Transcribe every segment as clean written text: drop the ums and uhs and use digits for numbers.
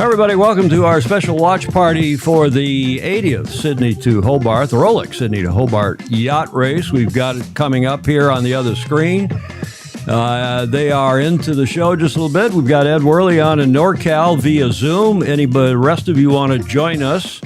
Everybody, welcome to our special watch party for the 80th Sydney to Hobart, the Rolex Sydney to Hobart yacht race. We've got it coming up here on the other screen. They are into the show just a little bit. We've got Ed Worley on in NorCal via Zoom. Anybody, the rest of you want to join us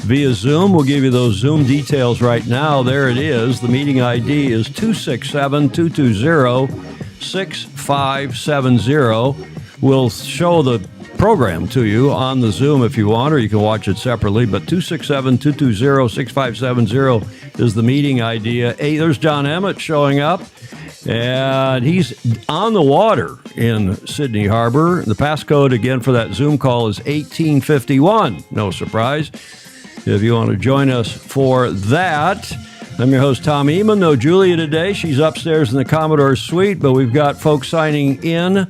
via Zoom? We'll give you those Zoom details right now. There it is. The meeting ID is 267-220-6570. We'll show the program to you on the Zoom if you want, or you can watch it separately. But 267-220-6570 is the meeting idea. Hey, there's John Emmett showing up, and he's on the water in Sydney Harbor. The passcode again for that Zoom call is 1851. No surprise if you want to join us for that. I'm your host, Tom Eamon. No Julia today. She's upstairs in the Commodore suite, but we've got folks signing in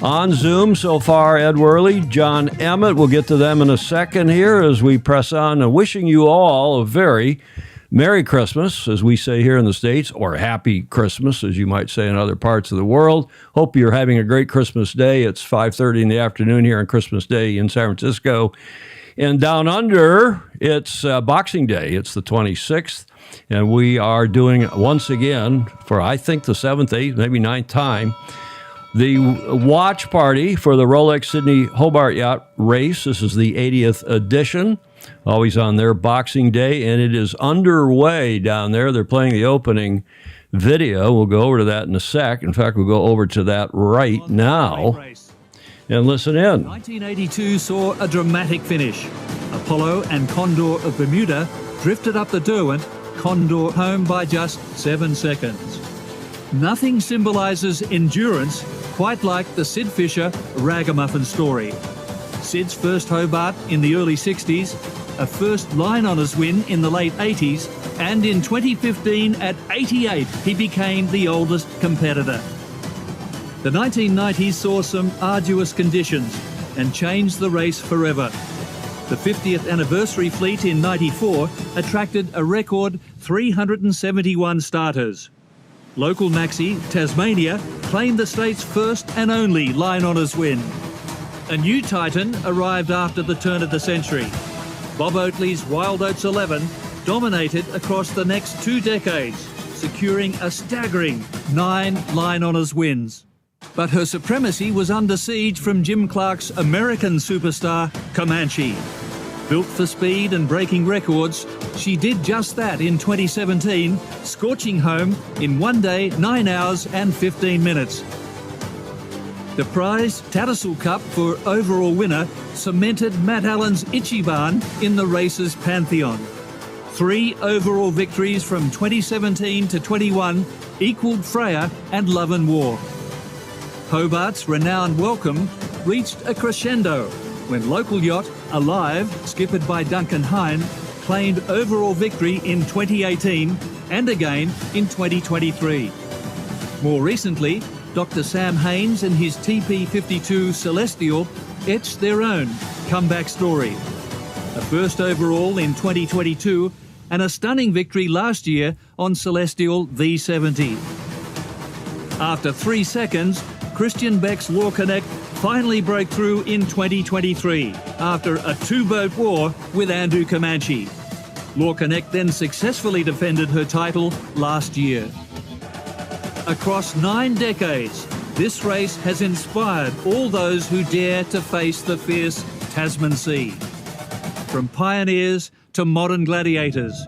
on Zoom so far. Ed Worley, John Emmett. We'll get to them in a second here as we press on. And wishing you all a very Merry Christmas, as we say here in the States, or Happy Christmas, as you might say in other parts of the world. Hope you're having a great Christmas day. It's 5:30 in the afternoon here on Christmas Day in San Francisco. And down under, it's Boxing Day. It's the 26th. And we are doing, once again, for I think the 7th, 8th, maybe 9th time, the watch party for the Rolex Sydney Hobart Yacht Race. This is the 80th edition, always on their Boxing Day, and it is underway down there. They're playing the opening video. We'll go over to that in a sec. In fact, we'll go over to that right now and listen in. 1982 saw a dramatic finish. Apollo and Condor of Bermuda drifted up the Derwent, Condor home by just 7 seconds. Nothing symbolises endurance quite like the Sid Fisher ragamuffin story. Sid's first Hobart in the early 60s, a first line honours win in the late 80s, and in 2015 at 88 he became the oldest competitor. The 1990s saw some arduous conditions and changed the race forever. The 50th anniversary fleet in 94 attracted a record 371 starters. Local Maxi, Tasmania, claimed the state's first and only line honours win. A new titan arrived after the turn of the century. Bob Oatley's Wild Oats 11 dominated across the next 2 decades, securing a staggering 9 line honours wins. But her supremacy was under siege from Jim Clark's American superstar, Comanche. Built for speed and breaking records, she did just that in 2017, scorching home in 1 day, 9 hours and 15 minutes. The prize, Tattersall Cup for overall winner, cemented Matt Allen's Ichiban in the race's pantheon. 3 overall victories from 2017 to 21 equalled Freya and Love and War. Hobart's renowned welcome reached a crescendo when local yacht Alive, skippered by Duncan Hine, claimed overall victory in 2018 and again in 2023. More recently, Dr. Sam Haynes and his TP52 Celestial etched their own comeback story. A first overall in 2022 and a stunning victory last year on Celestial V70. After 3 seconds, Christian Beck's Law Connect finally broke through in 2023 after a 2-boat war with Andrew Comanche. Law Connect then successfully defended her title last year. Across 9 decades, this race has inspired all those who dare to face the fierce Tasman Sea. From pioneers to modern gladiators.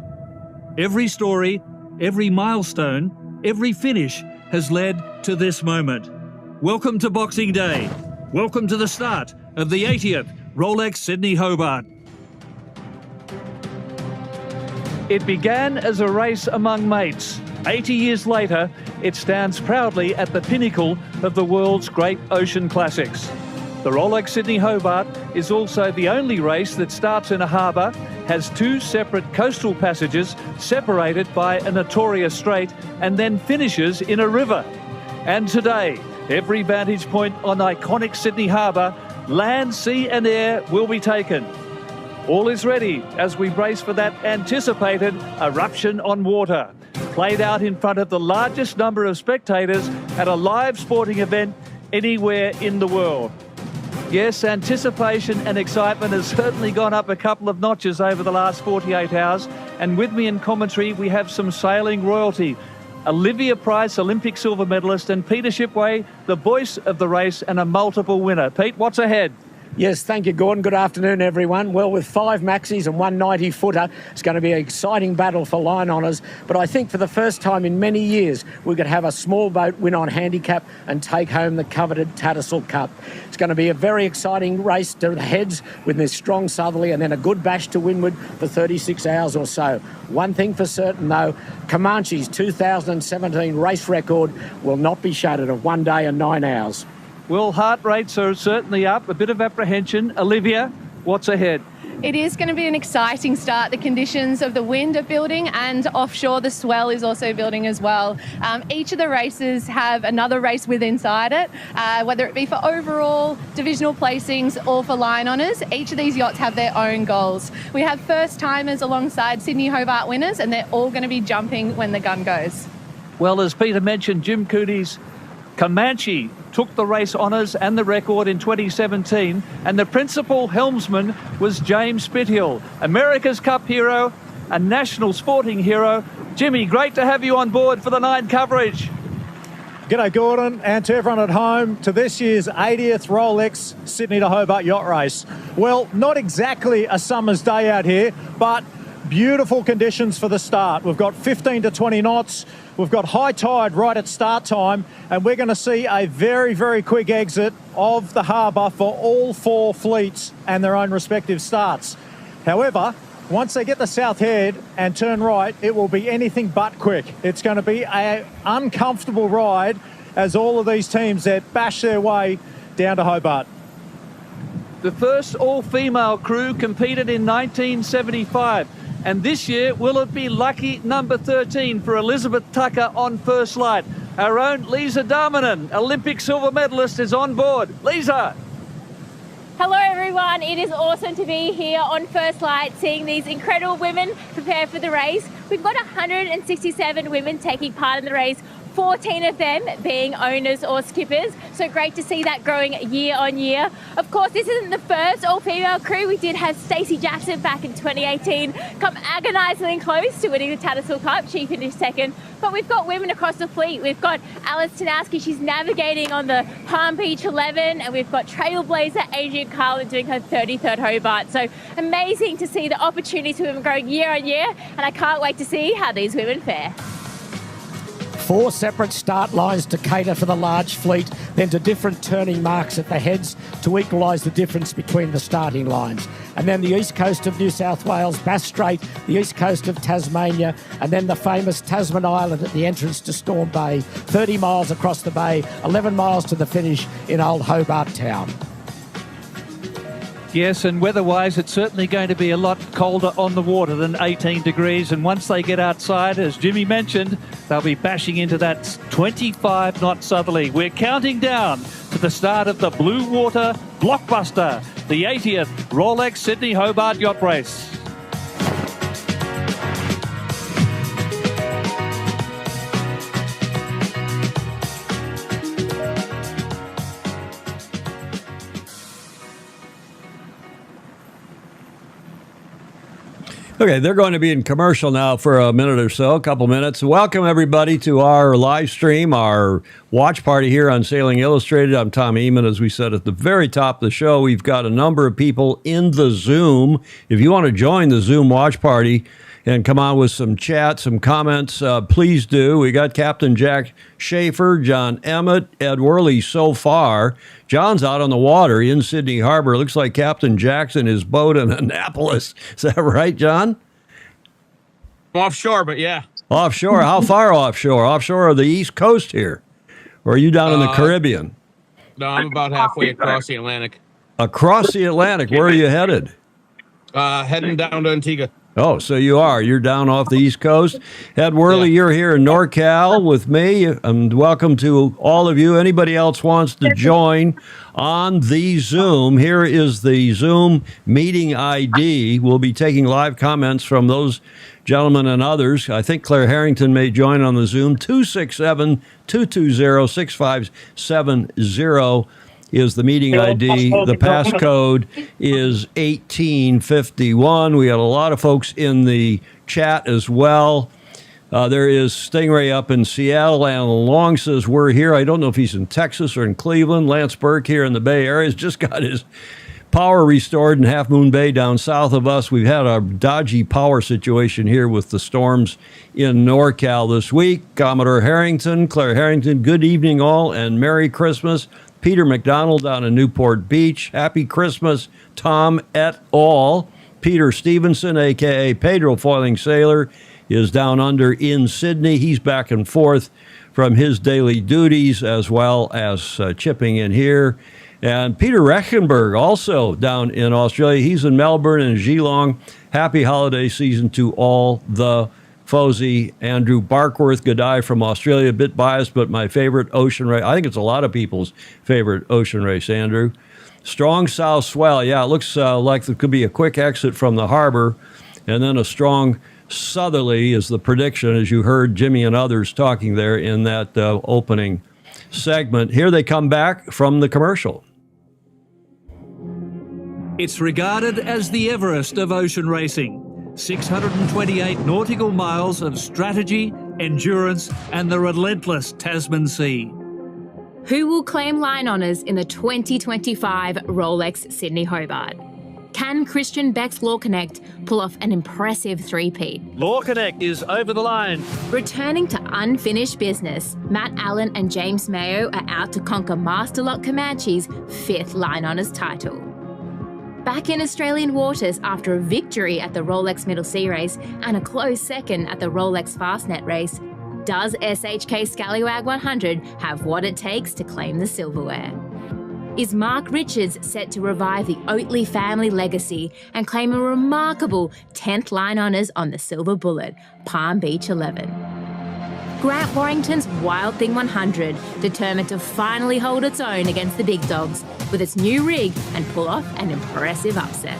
Every story, every milestone, every finish has led to this moment. Welcome to Boxing Day. Welcome to the start of the 80th Rolex Sydney Hobart. It began as a race among mates. 80 years later, it stands proudly at the pinnacle of the world's great ocean classics. The Rolex Sydney Hobart is also the only race that starts in a harbour, has 2 separate coastal passages separated by a notorious strait, and then finishes in a river. And today, every vantage point on iconic Sydney Harbour, land, sea and air, will be taken. All is ready as we brace for that anticipated eruption on water, played out in front of the largest number of spectators at a live sporting event anywhere in the world. Yes, anticipation and excitement has certainly gone up a couple of notches over the last 48 hours. And with me in commentary, we have some sailing royalty. Olivia Price, Olympic silver medalist, and Peter Shipway, the voice of the race and a multiple winner. Pete, what's ahead? Yes, thank you, Gordon. Good afternoon, everyone. Well, with 5 maxis and 1 90-footer, it's going to be an exciting battle for line honours. But I think for the first time in many years, we could have a small boat win on handicap and take home the coveted Tattersall Cup. It's going to be a very exciting race to the heads with this strong southerly and then a good bash to windward for 36 hours or so. One thing for certain, though, Comanche's 2017 race record will not be shattered of 1 day and 9 hours. Well, heart rates are certainly up. A bit of apprehension. Olivia, what's ahead? It is going to be an exciting start. The conditions of the wind are building, and offshore the swell is also building as well. Each of the races have another race with inside it, whether it be for overall divisional placings or for line honours. Each of these yachts have their own goals. We have first timers alongside Sydney Hobart winners, and they're all going to be jumping when the gun goes. Well, as Peter mentioned, Jim Cootie's Comanche took the race honours and the record in 2017, and the principal helmsman was James Spithill, America's Cup hero, a national sporting hero. Jimmy, great to have you on board for the 9 coverage. G'day, Gordon, and to everyone at home to this year's 80th Rolex Sydney to Hobart yacht race. Well, not exactly a summer's day out here, but beautiful conditions for the start. We've got 15 to 20 knots. We've got high tide right at start time, and we're going to see a very, very quick exit of the harbour for all 4 fleets and their own respective starts. However, once they get the south head and turn right, it will be anything but quick. It's going to be an uncomfortable ride as all of these teams that bash their way down to Hobart. The first all-female crew competed in 1975. And this year, will it be lucky number 13 for Elizabeth Tucker on first light? Our own Lisa Darmanin, Olympic silver medalist, is on board. Lisa! Hello everyone, it is awesome to be here on First Light seeing these incredible women prepare for the race. We've got 167 women taking part in the race, 14 of them being owners or skippers, so great to see that growing year on year. Of course, this isn't the first all-female crew. We did have Stacey Jackson back in 2018 come agonisingly close to winning the Tattersall Cup. She finished second, but we've got women across the fleet. We've got Alice Tanowski, she's navigating on the Palm Beach 11, and we've got trailblazer Adrian Carlin doing her 33rd Hobart. So amazing to see the opportunities for women growing year on year, and I can't wait to see how these women fare. 4 separate start lines to cater for the large fleet, then to different turning marks at the heads to equalise the difference between the starting lines. And then the east coast of New South Wales, Bass Strait, the east coast of Tasmania, and then the famous Tasman Island at the entrance to Storm Bay, 30 miles across the bay, 11 miles to the finish in Old Hobart Town. Yes, and weather-wise, it's certainly going to be a lot colder on the water than 18 degrees. And once they get outside, as Jimmy mentioned, they'll be bashing into that 25-knot southerly. We're counting down to the start of the Blue Water Blockbuster, the 80th Rolex Sydney Hobart Yacht Race. Okay, they're going to be in commercial now for a minute or so, a couple minutes. Welcome, everybody, to our live stream, our watch party here on Sailing Illustrated. I'm Tom Eamon. As we said at the very top of the show, we've got a number of people in the Zoom. If you want to join the Zoom watch party and come on with some chat, some comments, please do. We got Captain Jack Schaefer, John Emmett, Ed Worley so far. John's out on the water in Sydney Harbor. Looks like Captain Jack's in his boat in Annapolis. Is that right, John? Offshore, but yeah. Offshore? How far offshore? Offshore of the East Coast here? Or are you down in the Caribbean? No, I'm about halfway across the Atlantic. Across the Atlantic? Where are you headed? Heading down to Antigua. Oh, so you are. You're down off the East Coast. Ed Worley, You're here in NorCal with me. And welcome to all of you. Anybody else wants to join on the Zoom, here is the Zoom meeting ID. We'll be taking live comments from those gentlemen and others. I think Claire Harrington may join on the Zoom. 267-220-6570 is the meeting ID. The passcode is 1851. We got a lot of folks in the chat as well. There is Stingray up in Seattle. Alan Long says, we're here. I don't know if he's in Texas or in Cleveland. Lance Burke here in the Bay Area has just got his power restored in Half Moon Bay down south of us. We've had a dodgy power situation here with the storms in NorCal this week. Commodore Harrington, Claire Harrington, good evening all and Merry Christmas. Peter McDonald down in Newport Beach. Happy Christmas, Tom et al. Peter Stevenson, a.k.a. Pedro Foiling Sailor, is down under in Sydney. He's back and forth from his daily duties as well as chipping in here. And Peter Rechenberg, also down in Australia. He's in Melbourne and Geelong. Happy holiday season to all the Fozy. Andrew Barkworth, good eye from Australia. A bit biased, but my favorite ocean race. I think it's a lot of people's favorite ocean race, Andrew. Strong south swell. Yeah, it looks like there could be a quick exit from the harbor. And then a strong southerly is the prediction, as you heard Jimmy and others talking there in that opening segment. Here they come back from the commercial. It's regarded as the Everest of ocean racing. 628 nautical miles of strategy, endurance, and the relentless Tasman Sea. Who will claim line honours in the 2025 Rolex Sydney Hobart? Can Christian Beck's Law Connect pull off an impressive three-peat? Law Connect is over the line. Returning to unfinished business, Matt Allen and James Mayo are out to conquer Master Lock Comanche's 5th line honours title. Back in Australian waters after a victory at the Rolex Middle Sea Race and a close second at the Rolex Fastnet Race, does SHK Scallywag 100 have what it takes to claim the silverware? Is Mark Richards set to revive the Oatley family legacy and claim a remarkable 10th line honours on the Silver Bullet, Palm Beach 11? Grant Warrington's Wild Thing 100 determined to finally hold its own against the big dogs with its new rig and pull off an impressive upset.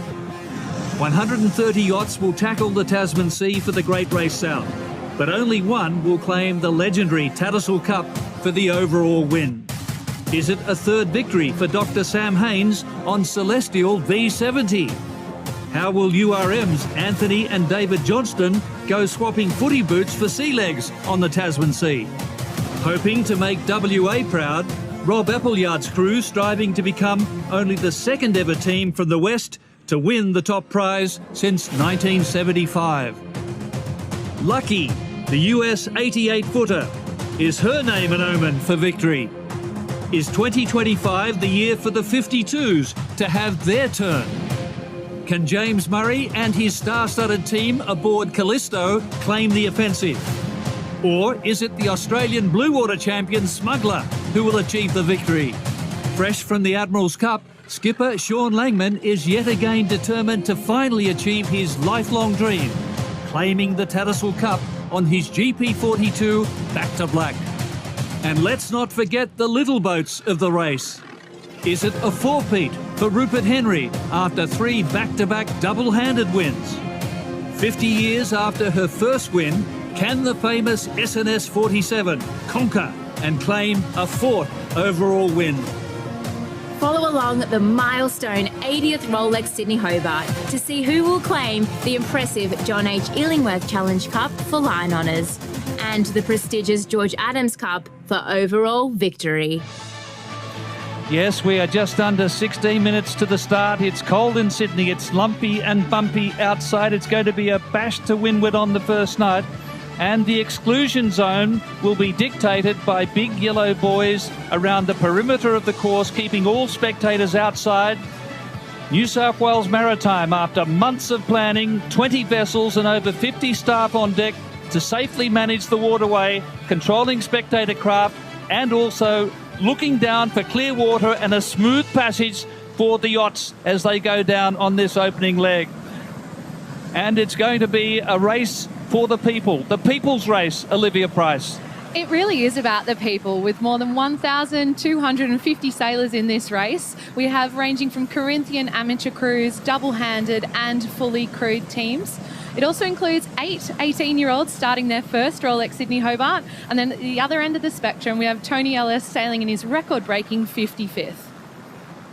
130 yachts will tackle the Tasman Sea for the Great Race South, but only one will claim the legendary Tattersall Cup for the overall win. Is it a third victory for Dr. Sam Haynes on Celestial V70? How will URM's Anthony and David Johnston go swapping footy boots for sea legs on the Tasman Sea? Hoping to make WA proud, Rob Appleyard's crew striving to become only the second ever team from the West to win the top prize since 1975. Lucky, the US 88-footer. Is her name an omen for victory? Is 2025 the year for the 52s to have their turn? Can James Murray and his star-studded team aboard Callisto claim the offensive? Or is it the Australian Blue Water champion Smuggler who will achieve the victory? Fresh from the Admiral's Cup, skipper Sean Langman is yet again determined to finally achieve his lifelong dream, claiming the Tattersall Cup on his GP42 back to black. And let's not forget the little boats of the race. Is it a four-peat for Rupert Henry after 3 back-to-back double-handed wins? 50 years after her first win, can the famous SNS 47 conquer and claim a 4th overall win? Follow along the milestone 80th Rolex Sydney Hobart to see who will claim the impressive John H. Illingworth Challenge Cup for line honours and the prestigious George Adams Cup for overall victory. Yes, we are just under 16 minutes to the start. It's cold in Sydney. It's lumpy and bumpy outside. It's going to be a bash to windward on the first night. And the exclusion zone will be dictated by big yellow buoys around the perimeter of the course, keeping all spectators outside. New South Wales Maritime, after months of planning, 20 vessels and over 50 staff on deck to safely manage the waterway, controlling spectator craft, and also looking down for clear water and a smooth passage for the yachts as they go down on this opening leg. And it's going to be a race for the people, the people's race, Olivia Price. It really is about the people, with more than 1,250 sailors in this race. We have ranging from Corinthian amateur crews, double-handed and fully crewed teams. It also includes 8 18-year-olds starting their first Rolex Sydney Hobart. And then at the other end of the spectrum, we have Tony Ellis sailing in his record-breaking 55th.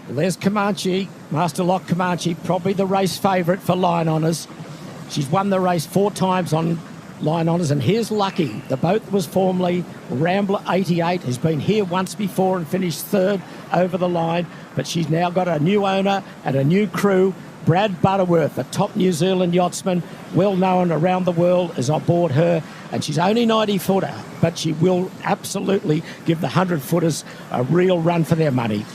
Well, there's Comanche, Master Lock Comanche, probably the race favourite for Line Honours. She's won the race 4 times on Line Honours, and here's Lucky. The boat was formerly Rambler 88, has been here once before and finished 3rd over the line, but she's now got a new owner and a new crew. Brad Butterworth, a top New Zealand yachtsman, well known around the world, is on board her, and she's only 90-footer, but she will absolutely give the 100-footers a real run for their money.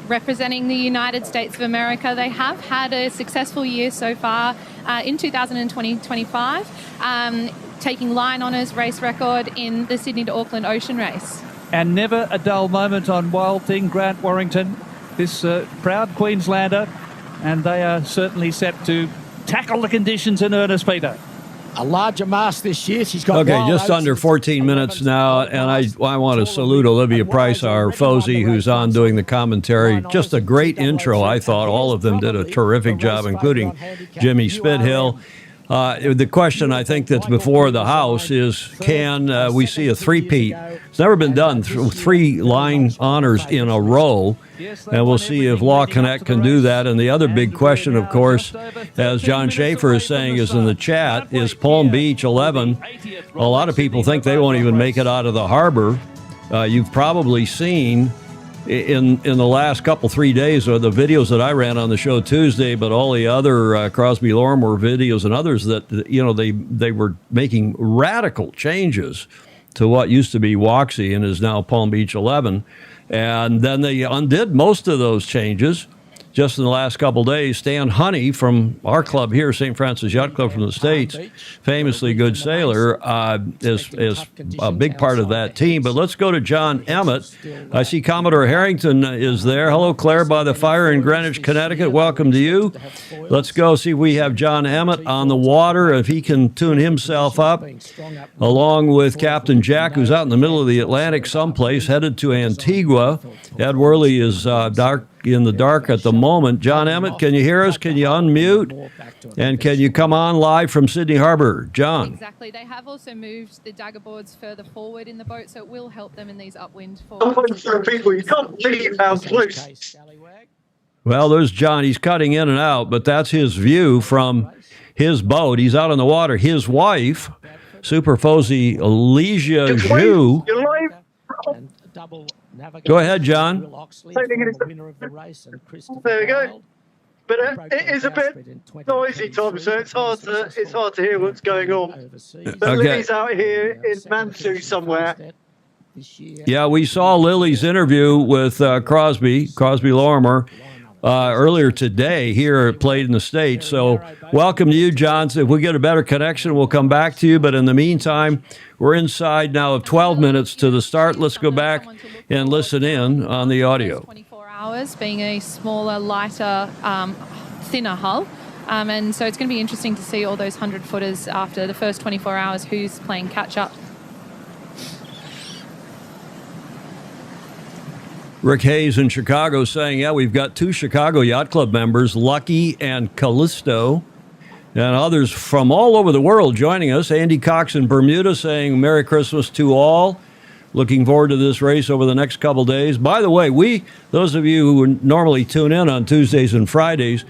Representing the United States of America, they have had a successful year so far in 2020-25, taking Line Honours race record in the Sydney to Auckland Ocean Race. And never a dull moment on Wild Thing, Grant Warrington, this proud Queenslander, and they are certainly set to tackle the conditions in earnest, Peter. A larger mast this year. She's got Okay, just under 14 minutes now, and I want to salute Olivia Price, our Fozy, who's on doing the commentary. Just a great intro, I thought. All of them did a terrific job, including Jimmy Spithill. The question I think that's before the House is, can we see a three-peat? It's never been done, 3 line honors in a row, and we'll see if Law Connect can do that. And the other big question, of course, as John Schaefer is saying is in the chat, is Palm Beach 11. A lot of people think they won't even make it out of the harbor. You've probably seen in the last 3 days, or the videos that I ran on the show Tuesday, but all the other Crosby Lorimer videos and others that, they were making radical changes to what used to be Waxy and is now Palm Beach 11. And then they undid most of those changes just in the last couple of days. Stan Honey from our club here, St. Francis Yacht Club from the States, famously good sailor, is a big part of that team. But let's go to John Emmett. I see Commodore Harrington is there. Hello, Claire, by the fire in Greenwich, Connecticut. Welcome to you. Let's go see if we have John Emmett on the water, if he can tune himself up, along with Captain Jack, who's out in the middle of the Atlantic someplace, headed to Antigua. Ed Worley is in the dark at the moment. John Emmett, can you hear us? Can you unmute? And can you come on live from Sydney Harbor? John. Exactly. They have also moved the dagger boards further forward in the boat, so it will help them in these upwind forwards. People, you can't believe how close. Well, there's John. He's cutting in and out, but that's his view from his boat. He's out on the water. His wife, Super Fozy Alicia Zhu. You're live. Go ahead, John. There we go. But it is a bit noisy, Tom, so it's hard to hear what's going on. But Okay. Lily's out here in Mansu somewhere. Yeah, we saw Lily's interview with Crosby Lorimer, earlier today here at Played in the States. So welcome to you, John. So if we get a better connection, we'll come back to you. But in the meantime, we're inside now of 12 minutes to the start. Let's go back and listen in on the audio. 24 hours, being a smaller, lighter, thinner hull. And so it's going to be interesting to see all those 100-footers after the first 24 hours, who's playing catch-up. Rick Hayes in Chicago saying, yeah, we've got 2 Chicago Yacht Club members, Lucky and Callisto, and others from all over the world joining us. Andy Cox in Bermuda saying, Merry Christmas to all. Looking forward to this race over the next couple days. By the way, those of you who normally tune in on Tuesdays and Fridays,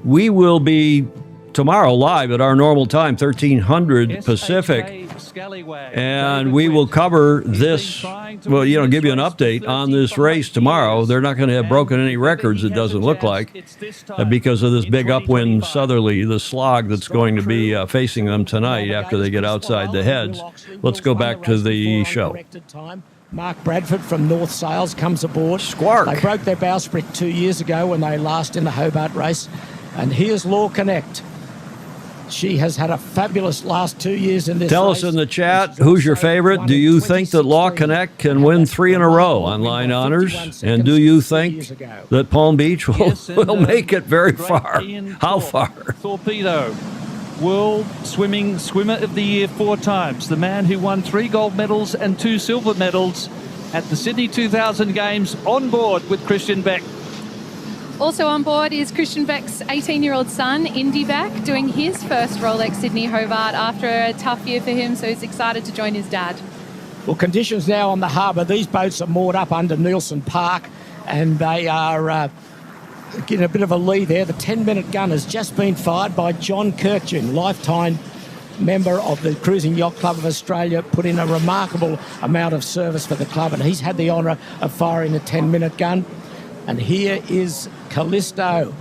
we will be tomorrow live at our normal time, 1300 Pacific. And we will cover this, well, give you an update on this race tomorrow. They're not going to have broken any records, it doesn't look like, because of this big upwind southerly, the slog that's going to be facing them tonight after they get outside the heads. Let's go back to the show. Mark Bradford from North Sails comes aboard. Squark. They broke their bowsprit 2 years ago when they last in the Hobart race. And here's Law Connect. She has had a fabulous last 2 years in this Tell race. us in the chat, who's your favorite? Do you think that Law Connect can win 3 in a row on line honors? And do you think that Palm Beach will make it very far? How far? Torpedo, World Swimming Swimmer of the Year 4 times. The man who won 3 gold medals and 2 silver medals at the Sydney 2000 Games, on board with Christian Beck. Also on board is Christian Beck's 18-year-old son, Indy Beck, doing his first Rolex Sydney Hobart after a tough year for him, so he's excited to join his dad. Well, conditions now on the harbour. These boats are moored up under Nielsen Park, and they are getting a bit of a lead there. The 10-minute gun has just been fired by John Kirkjun, lifetime member of the Cruising Yacht Club of Australia, put in a remarkable amount of service for the club, and he's had the honour of firing a 10-minute gun. And here is Callisto.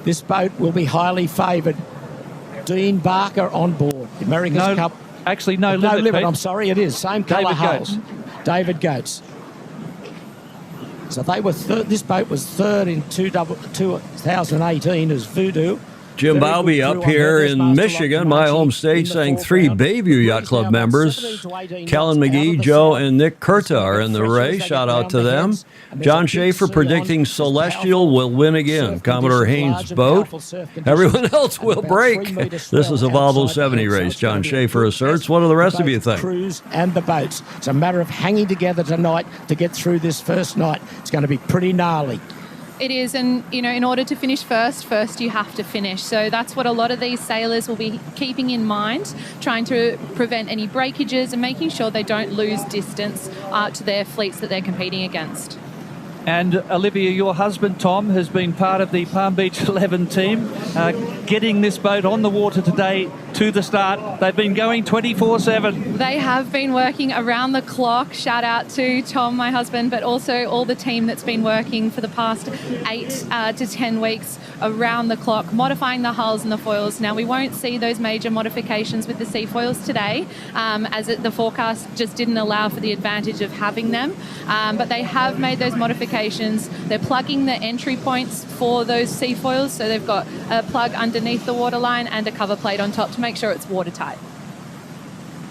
This boat will be highly favoured. Dean Barker on board. The America's Cup. Actually, no limit. I'm sorry, it is. Same colour hulls. David Goetz. So they were this boat was third in 2018 as Voodoo. Jim Bowby up here in Michigan, my home state, saying 3 Bayview Yacht Club members, Kellen McGee, Joe, and Nick Kurta are in the race. Shout out to them. John Schaefer predicting Celestial will win again. Commodore Haynes' boat. Everyone else will break. This is a Volvo 70 race, John Schaefer asserts. What do the rest of you think? Cruise and the boats. It's a matter of hanging together tonight to get through this first night. It's going to be pretty gnarly. It is, and in order to finish first you have to finish. So that's what a lot of these sailors will be keeping in mind, trying to prevent any breakages and making sure they don't lose distance to their fleets that they're competing against. And Olivia, your husband Tom has been part of the Palm Beach 11 team, getting this boat on the water today to the start. They've been going 24/7. They have been working around the clock. Shout out to Tom, my husband, but also all the team that's been working for the past 8 to 10 weeks around the clock, modifying the hulls and the foils. Now, we won't see those major modifications with the sea foils today, as the forecast just didn't allow for the advantage of having them. But they have made those modifications. They're plugging the entry points for those sea foils, so they've got a plug underneath the waterline and a cover plate on top to make sure it's watertight.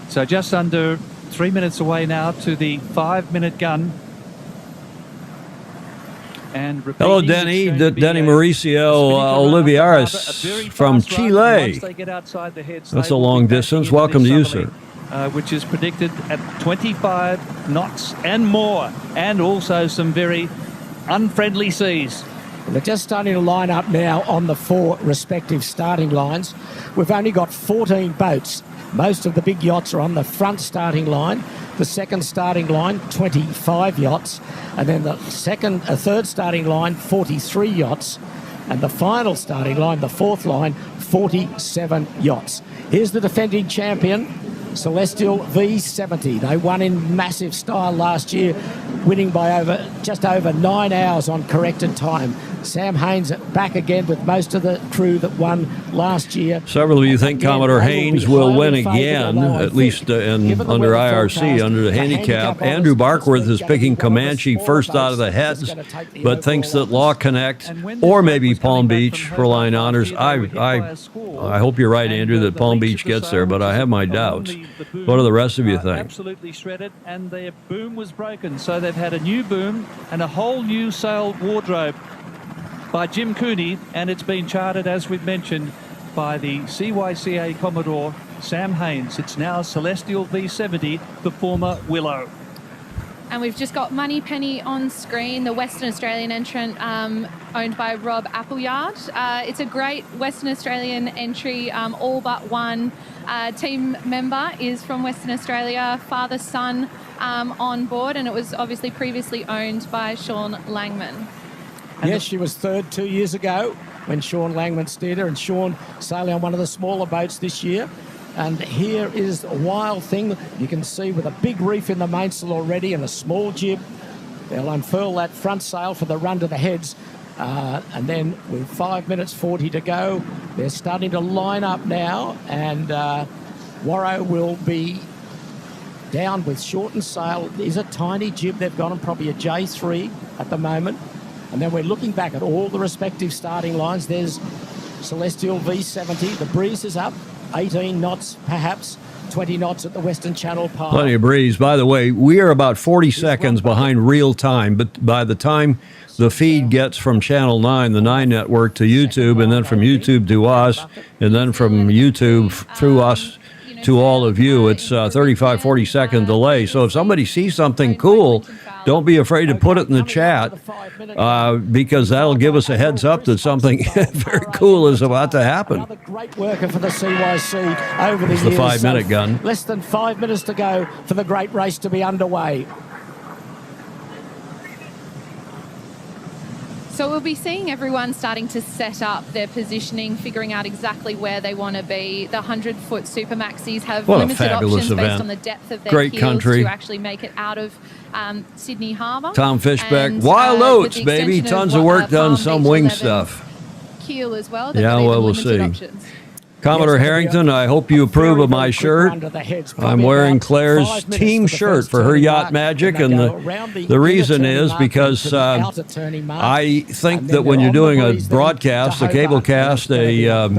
So just under 3 minutes away now to the 5-minute gun. And hello, Denny. Denny Mauricio Olivares from Chile. That's a long distance. Welcome to you, sir. Which is predicted at 25 knots and more, and also some very unfriendly seas. They're just starting to line up now on the 4 respective starting lines. We've only got 14 boats. Most of the big yachts are on the front starting line. The second starting line, 25 yachts. And then the third starting line, 43 yachts. And the final starting line, the 4th line, 47 yachts. Here's the defending champion, Celestial V70. They won in massive style last year, winning by just over 9 hours on corrected time. Sam Haynes back again with most of the crew that won last year. Several of you think Commodore Haynes will win again, at least under IRC, under the handicap. Andrew Barkworth is picking Comanche first out of the heads, but thinks that Law Connect or maybe Palm Beach for line honors. I hope you're right, Andrew, that Palm Beach gets there, but I have my doubts. What do the rest of you think? Absolutely shredded, and their boom was broken, so they've had a new boom and a whole new sail wardrobe by Jim Cooney, and it's been chartered, as we've mentioned, by the CYCA Commodore Sam Haynes. It's now Celestial V70, the former Willow. And we've just got Moneypenny on screen, the Western Australian entrant owned by Rob Appleyard. It's a great Western Australian entry. All but one team member is from Western Australia, father, son on board, and it was obviously previously owned by Sean Langman. Yes, she was third 2 years ago when Sean Langman steered her, and Sean sailing on one of the smaller boats this year. And here is a wild thing you can see with a big reef in the mainsail already and a small jib. They'll unfurl that front sail for the run to the heads. And then with 5 minutes 40 to go, they're starting to line up now, and Warrow will be down with shortened sail. There's a tiny jib they've got on, probably a J3 at the moment. And then we're looking back at all the respective starting lines. There's Celestial V70. The breeze is up, 18 knots perhaps, 20 knots at the Western Channel Pile. Plenty of breeze. By the way, we are about 40 seconds behind real time, but by the time the feed gets from Channel 9, the 9 network, to YouTube, and then from YouTube to us, and then from YouTube through us to all of you, it's 35, 40-second delay. So if somebody sees something cool, don't be afraid to put it in the chat, because that'll give us a heads up that something very cool is about to happen. Another great worker for the CYC over the years. It's the 5-minute gun. Less than 5 minutes to go for the great race to be underway. So we'll be seeing everyone starting to set up their positioning, figuring out exactly where they want to be. The 100-foot Super Maxis have What a limited fabulous options event. based on the depth of their Great keels country. to actually make it out of Sydney Harbour. Tom Fishbeck. And, Wild with Oats, the baby. extension Tons of work done, Palm some Beach wing 11 stuff. Keel as well. Yeah, got well, even we'll limited see. options. Commodore Harrington, I hope you approve of my shirt. I'm wearing Claire's team shirt for her Yacht Magic, and the reason is because I think that when you're doing a broadcast, a cable cast, a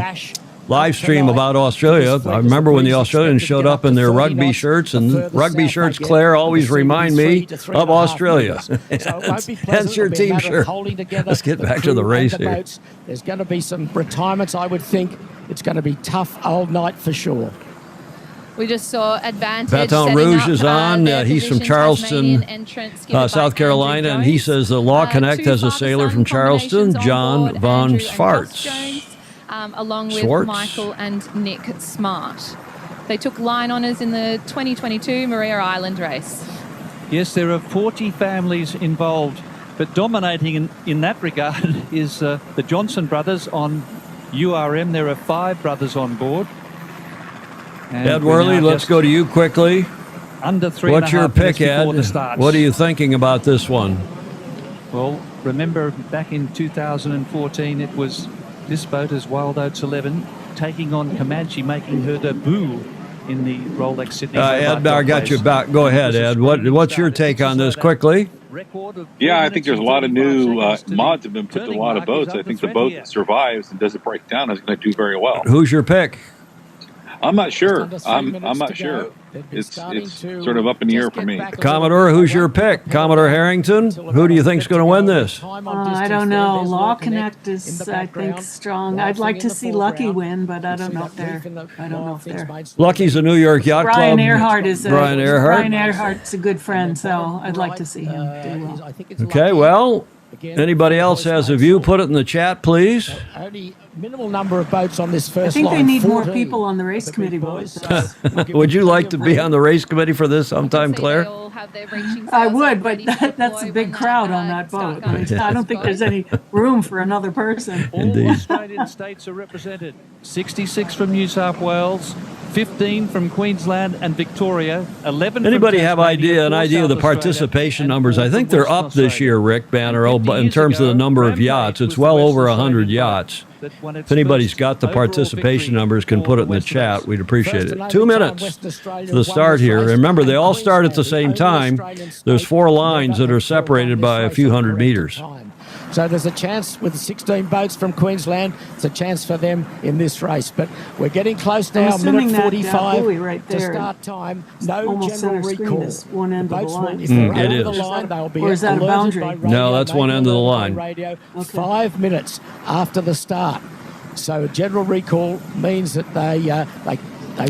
live stream about Australia, I remember when the Australians showed up in their rugby shirts, and rugby shirts, Claire, always remind me of Australia. Hence your team shirt. Let's get back to the race here. There's going to be some retirements, I would think. It's going to be tough old night for sure. We just saw Advantage. Baton Rouge is on. He's from Charleston, South Carolina, and he says the Law Connect has a sailor from Charleston, John Von Swartz. Along with Swartz? Michael and Nick Smart. They took line honours in the 2022 Maria Island race. Yes, there are 40 families involved, but dominating in that regard is the Johnson brothers on URM. There are 5 brothers on board. And Ed Worley, let's go to you quickly. Under 3.5 What's your pick, minutes Ed? before the starts. What are you thinking about this one? Well, remember back in 2014, it was this boat as Wild Oats 11 taking on Comanche, making her debut in the Rolex Sydney. Ed, I got you back. Go ahead, Ed. What's your take on this quickly? Yeah, I think there's a lot of new mods have been put to a lot of boats. I think the boat that survives and doesn't break down is going to do very well. Who's your pick? I'm not sure. I'm not sure. It's sort of up in the air for me. Commodore, who's your pick? Commodore Harrington? Who do you think's going to win this? I don't know. Law Connect is, I think, strong. I'd like to see Lucky win, but I don't know if they're. Lucky's a New York Yacht Club. Brian Earhart is Brian Earhart. Brian Earhart's a good friend, so I'd like to see him do well. Okay, well, anybody else has a view? Put it in the chat, please. Only minimal number of boats on this first I think line. they need more 14. people on the race committee board. Would you like to be on the race committee for this sometime, Claire? I would, but that's a big crowd on that boat. I mean, I don't think there's any room for another person. Indeed. All Australian states are represented. 66 from New South Wales, 15 from Queensland and Victoria, 11 Anybody from have Tasmania, an 4 idea of the South Australia, participation and numbers? 4 I think from they're Western up this Australia. year, Rick Banner, And 50 in years terms of the ago, number of Rampage yachts. It's was the well Western over 100 Australian boat yachts. that won its If anybody's first got the overall participation victory numbers, can for put it in the Western chat. Australia. We'd appreciate First it. and 2 only time minutes Western Australia to the won start this here. race, Remember, they and all start at the same Queensland time. is the only There's Australian 4 state lines that are that separated won by a this few race hundred at meters. time. So there's a chance with 16 boats from Queensland. It's a chance for them in this race. But we're getting close now. assuming Minute that, 45 buoy right to there, start time. No almost general center screen recall. is one end of the Boats will, line. if they're It over is. the line, they'll be Or is that a alerted boundary? by radio, No, that's one maybe end of the alerted by line. Radio, Okay. 5 minutes after the start. So a general recall means that they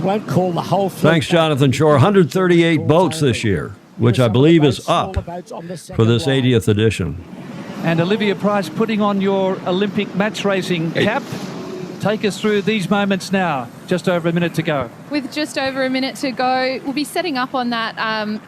won't call the whole fleet. Thanks, Jonathan Shore. 138 boats this year, which I believe is up for this 80th edition. And Olivia Price putting on your Olympic match racing cap. Take us through these moments now. Just over a minute to go. With just over a minute to go, we'll be setting up on that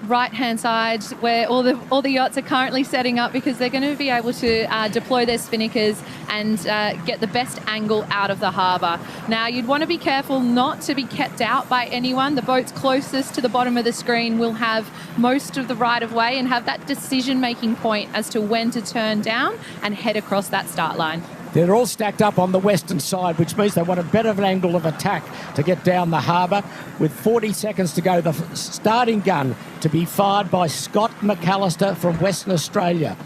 right-hand side where all the yachts are currently setting up, because they're going to be able to deploy their spinnakers and get the best angle out of the harbour. Now, you'd want to be careful not to be kept out by anyone. The boats closest to the bottom of the screen will have most of the right-of-way and have that decision-making point as to when to turn down and head across that start line. They're all stacked up on the western side, which means they want a better angle of attack to get down the harbour. With 40 seconds to go, the starting gun to be fired by Scott McAllister from Western Australia.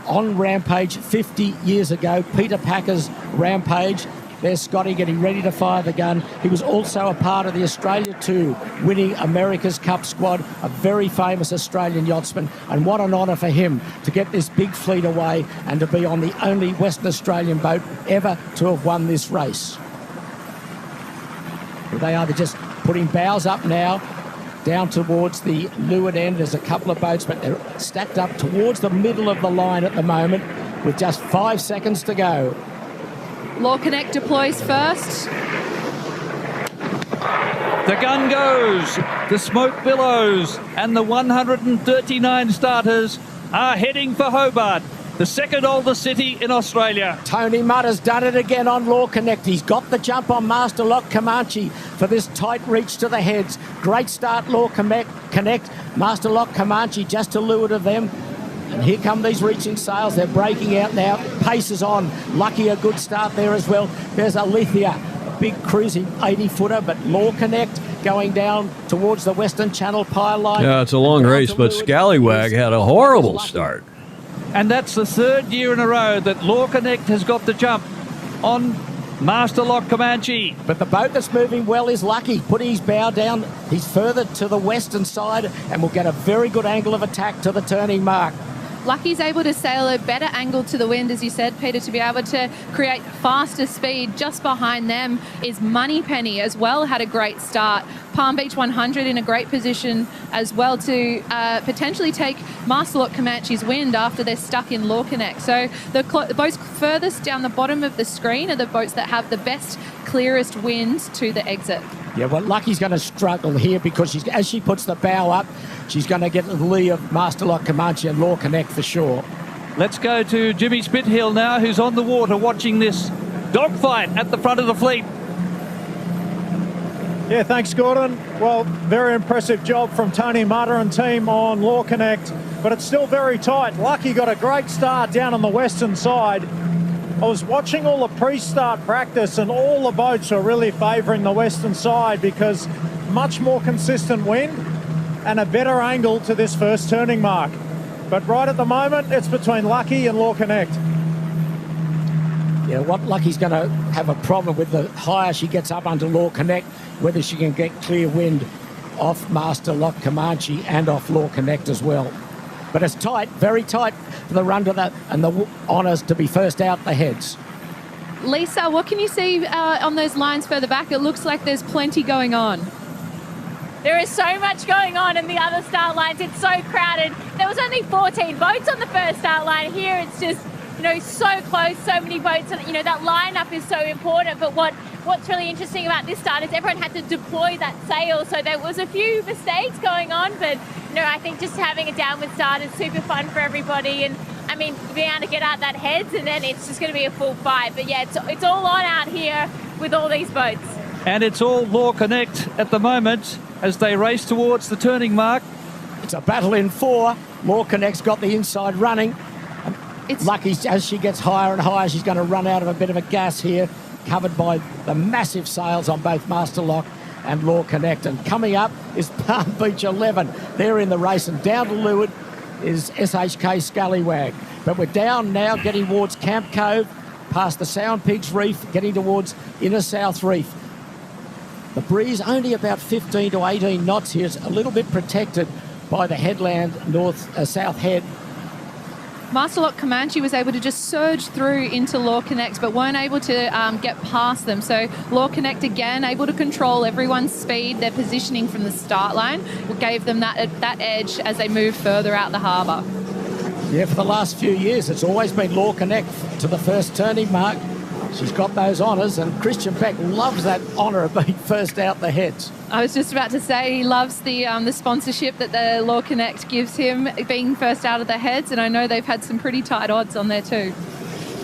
On Rampage 50 years ago, Peter Packer's Rampage. There's Scotty getting ready to fire the gun. He was also a part of the Australia 2 winning America's Cup squad, a very famous Australian yachtsman. And what an honour for him to get this big fleet away and to be on the only Western Australian boat ever to have won this race. They are just putting bows up now, down towards the leeward end. There's a couple of boats, but they're stacked up towards the middle of the line at the moment with just 5 seconds to go. Law Connect deploys first. The gun goes, the smoke billows, and the 139 starters are heading for Hobart. the second oldest city in Australia. Tony Mutter's done it again on Law Connect. He's got the jump on Master Lock Comanche for this tight reach to the heads. Great start, Law Connect. Master Lock Comanche just to leeward of them. And here come these reaching sails. They're breaking out now. Pace is on. Lucky a good start there as well. There's Alethea, a big cruising 80-footer, but Law Connect going down towards the Western Channel Pile Line. Yeah, it's a long race, but Scallywag had a horrible start. And that's the third year in a row that Law Connect has got the jump on Master Lock Comanche. But the boat that's moving well is Lucky. Putting his bow down, he's further to the western side and will get a very good angle of attack to the turning mark. Lucky's able to sail a better angle to the wind, as you said, Peter, to be able to create faster speed. Just behind them is Moneypenny as well, had a great start. Palm Beach 100 in a great position as well to potentially take Master Lock Comanche's wind after they're stuck in Law Connect. So the boats furthest down the bottom of the screen are the boats that have the best, clearest wind to the exit. Yeah, well, Lucky's going to struggle here because as she puts the bow up, she's going to get the lee of Master Lock Comanche and Law Connect for sure. Let's go to Jimmy Spithill now, who's on the water watching this dogfight at the front of the fleet. Yeah, thanks, Gordon. Well, very impressive job from Tony Mutter and team on Law Connect, but it's still very tight. Lucky got a great start down on the western side. I was watching all the pre-start practice and all the boats are really favouring the western side because much more consistent wind and a better angle to this first turning mark. But right at the moment, it's between Lucky and Law Connect. Yeah, what Lucky's going to have a problem with the higher she gets up under Law Connect, whether she can get clear wind off Master Lock Comanche and off Law Connect as well. But it's tight, very tight for the run to the honours to be first out the heads. Lisa, what can you see on those lines further back? It looks like there's plenty going on. There is so much going on in the other start lines. It's so crowded. There was only 14 boats on the first start line. Here it's just, so close, so many boats. And, that lineup is so important. But what's really interesting about this start is everyone had to deploy that sail. So there was a few mistakes going on. But, I think just having a downward start is super fun for everybody. And, being able to get out that heads and then it's just going to be a full fight. But, yeah, it's all on out here with all these boats. And it's all Law Connect at the moment as they race towards the turning mark. It's a battle in four. Law Connect's got the inside running. Lucky, as she gets higher and higher, she's going to run out of a bit of a gas here, covered by the massive sails on both Master Lock and Law Connect. And coming up is Palm Beach 11. They're in the race, and down to leeward is SHK Scallywag. But we're down now, getting towards Camp Cove, past the Sound Pigs Reef, getting towards Inner South Reef. The breeze only about 15 to 18 knots here. It's a little bit protected by the headland south head. Master Lock Comanche was able to just surge through into Law Connect, but weren't able to get past them. So Law Connect again able to control everyone's speed. Their positioning from the start line gave them that edge as they move further out the harbour. Yeah, for the last few years, it's always been Law Connect to the first turning mark. She's got those honours, and Christian Beck loves that honour of being first out the heads. I was just about to say he loves the sponsorship that the Law Connect gives him, being first out of the heads, and I know they've had some pretty tight odds on there too.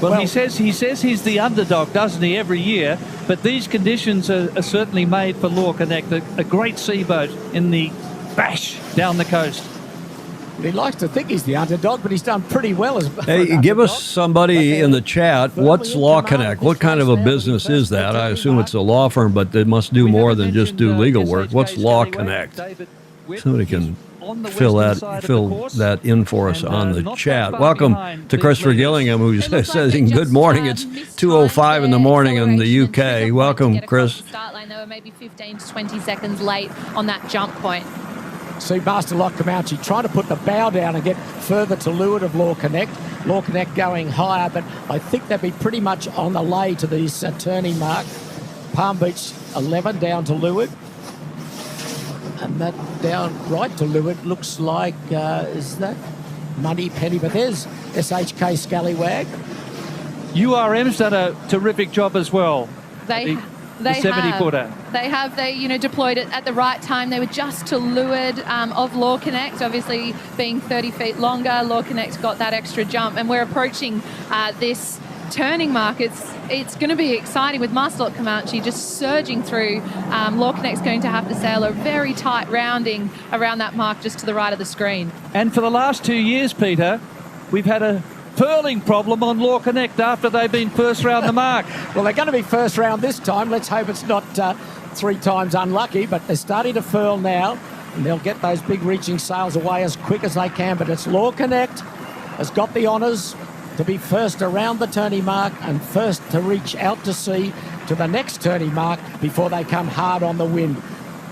Well, he says he's the underdog, doesn't he, every year? But these conditions are certainly made for Law Connect, a great seaboat in the bash down the coast. He likes to think he's the underdog, but he's done pretty well as Hey, give us somebody in the chat. What's Law Connect? What kind of a business is that? I assume it's a law firm, but they must do more than just do legal work. What's Law Connect? Somebody can fill that in for us on the chat. Welcome to Christopher Gillingham, who says, good morning. It's 2:05 in the morning in the UK. Welcome, Chris. Start line, they were maybe 15 to 20 seconds late on that jump point. See Master Lock Comanche trying to put the bow down and get further to leeward of Law Connect. Law Connect going higher, but I think they'll be pretty much on the lay to this turning mark. Palm Beach 11 down to leeward. And that down right to leeward looks like, is that Moneypenny? But there's SHK Scallywag. URM's done a terrific job as well. They the 70-footer. They have. They deployed it at the right time. They were just to leeward of Law Connect, obviously being 30 feet longer. Law Connect got that extra jump, and we're approaching this turning mark. It's going to be exciting with Masterlock Comanche just surging through. Law Connect's going to have to sail a very tight rounding around that mark just to the right of the screen. And for the last 2 years, Peter, we've had a furling problem on Law Connect after they've been first round the mark. Well, they're going to be first round this time. Let's hope it's not 3 times unlucky, but they're starting to furl now, and they'll get those big reaching sails away as quick as they can. But it's Law Connect has got the honours to be first around the turning mark and first to reach out to sea to the next turning mark before they come hard on the wind.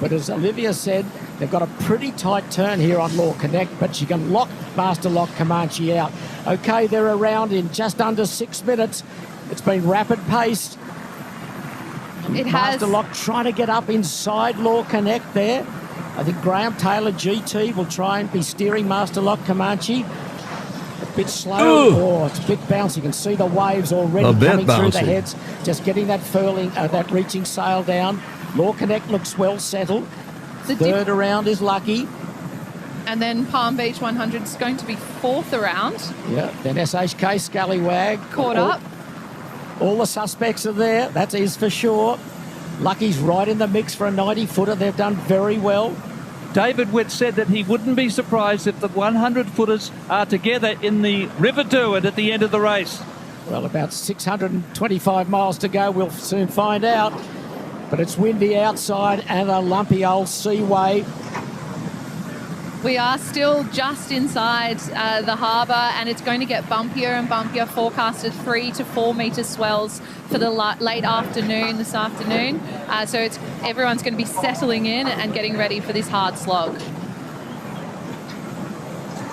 But as Olivia said, they've got a pretty tight turn here on Law Connect, but she can lock Masterlock Comanche out. Okay, they're around in just under 6 minutes. It's been rapid paced. It has. Masterlock trying to get up inside Law Connect there. I think Graham Taylor GT will try and be steering Masterlock Comanche. A bit slow. Ooh. Oh, it's a bit bouncy. You can see the waves already coming through the heads. Just getting that furling, that reaching sail down. Law Connect looks well settled. Third around is Lucky. And then Palm Beach 100 is going to be fourth around. Yeah, then SHK Scallywag. Caught up. All the suspects are there, that is for sure. Lucky's right in the mix for a 90-footer. They've done very well. David Witt said that he wouldn't be surprised if the 100-footers are together in the River Derwent at the end of the race. Well, about 625 miles to go. We'll soon find out. But it's windy outside and a lumpy old seaway. We are still just inside the harbour, and it's going to get bumpier and bumpier. Forecasted 3 to 4 metre swells for the late afternoon this afternoon. So everyone's going to be settling in and getting ready for this hard slog.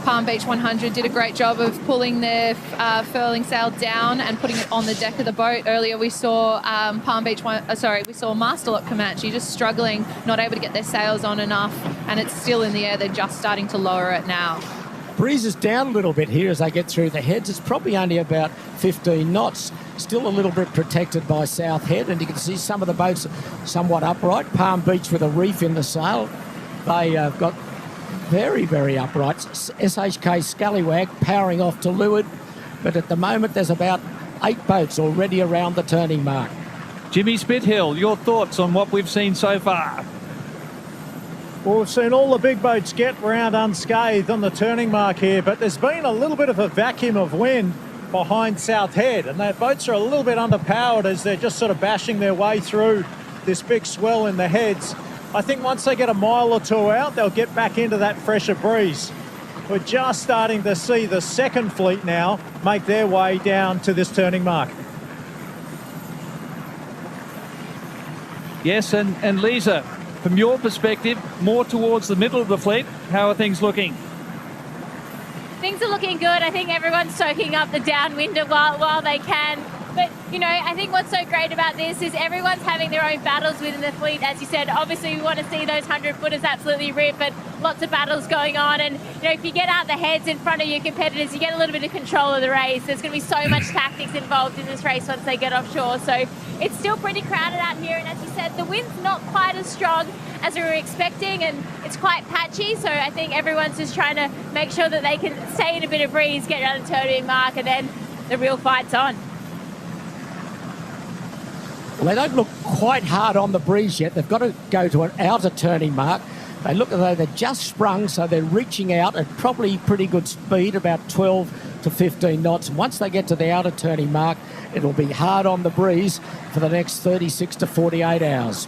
Palm Beach 100 did a great job of pulling their furling sail down and putting it on the deck of the boat. Earlier we saw we saw Masterlock Comanche just struggling, not able to get their sails on enough, and it's still in the air. They're just starting to lower it now. Breeze is down a little bit here as they get through the heads. It's probably only about 15 knots. Still a little bit protected by South Head, and you can see some of the boats somewhat upright. Palm Beach with a reef in the sail. They have got very, very upright. SHK Scallywag powering off to leeward, but at the moment there's about 8 boats already around the turning mark. Jimmy Spithill, your thoughts on what we've seen so far? Well, we've seen all the big boats get round unscathed on the turning mark here, but there's been a little bit of a vacuum of wind behind South Head, and their boats are a little bit underpowered as they're just sort of bashing their way through this big swell in the heads. I think once they get a mile or two out, they'll get back into that fresher breeze. We're just starting to see the second fleet now make their way down to this turning mark. Yes, and Lisa, from your perspective, more towards the middle of the fleet, how are things looking? Things are looking good. I think everyone's soaking up the downwinder while they can. But, I think what's so great about this is everyone's having their own battles within the fleet. As you said, obviously we want to see those 100-footers absolutely rip, but lots of battles going on. And, if you get out the heads in front of your competitors, you get a little bit of control of the race. There's going to be so much tactics involved in this race once they get offshore. So it's still pretty crowded out here. And as you said, the wind's not quite as strong as we were expecting, and it's quite patchy. So I think everyone's just trying to make sure that they can stay in a bit of breeze, get around the turning mark, and then the real fight's on. Well, they don't look quite hard on the breeze yet. They've got to go to an outer turning mark. They look as though they're just sprung, so they're reaching out at probably pretty good speed, about 12 to 15 knots. And once they get to the outer turning mark, it'll be hard on the breeze for the next 36 to 48 hours.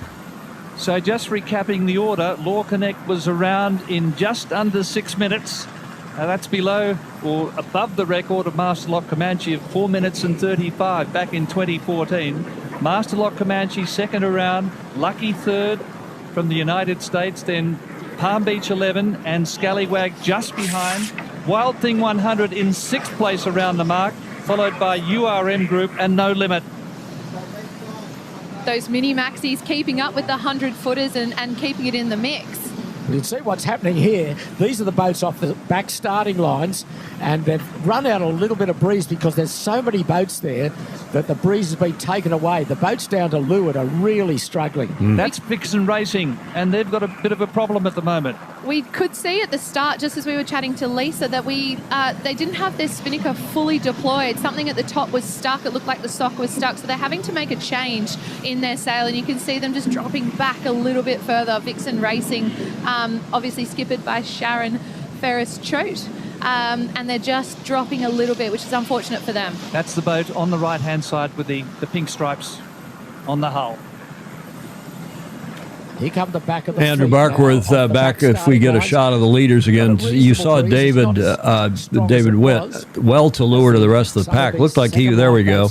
So just recapping the order, Law Connect was around in just under 6 minutes. That's below or above the record of Masterlock Comanche of 4 minutes and 35 back in 2014. Masterlock Comanche second around, Lucky third from the United States, then Palm Beach 11 and Scallywag just behind. Wild Thing 100 in 6th place around the mark, followed by URM Group and No Limit. Those mini maxis keeping up with the 100-footers and keeping it in the mix. You can see what's happening here. These are the boats off the back starting lines, and they've run out a little bit of breeze because there's so many boats there that the breeze has been taken away. The boats down to leeward are really struggling. That's Vixen Racing, and they've got a bit of a problem at the moment. We could see at the start, just as we were chatting to Lisa, that they didn't have their spinnaker fully deployed. Something at the top was stuck. It looked like the sock was stuck, so they're having to make a change in their sail, and you can see them just dropping back a little bit further. Vixen Racing, obviously skippered by Sharon Ferris-Choate, and they're just dropping a little bit, which is unfortunate for them. That's the boat on the right-hand side with the pink stripes on the hull. Here come the back of the Andrew fleet Barkworth now, off the back. back If we get a starting shot of the leaders again, lines. you saw David David Witt well to leeward of the rest of the pack. Looked like he. There we go.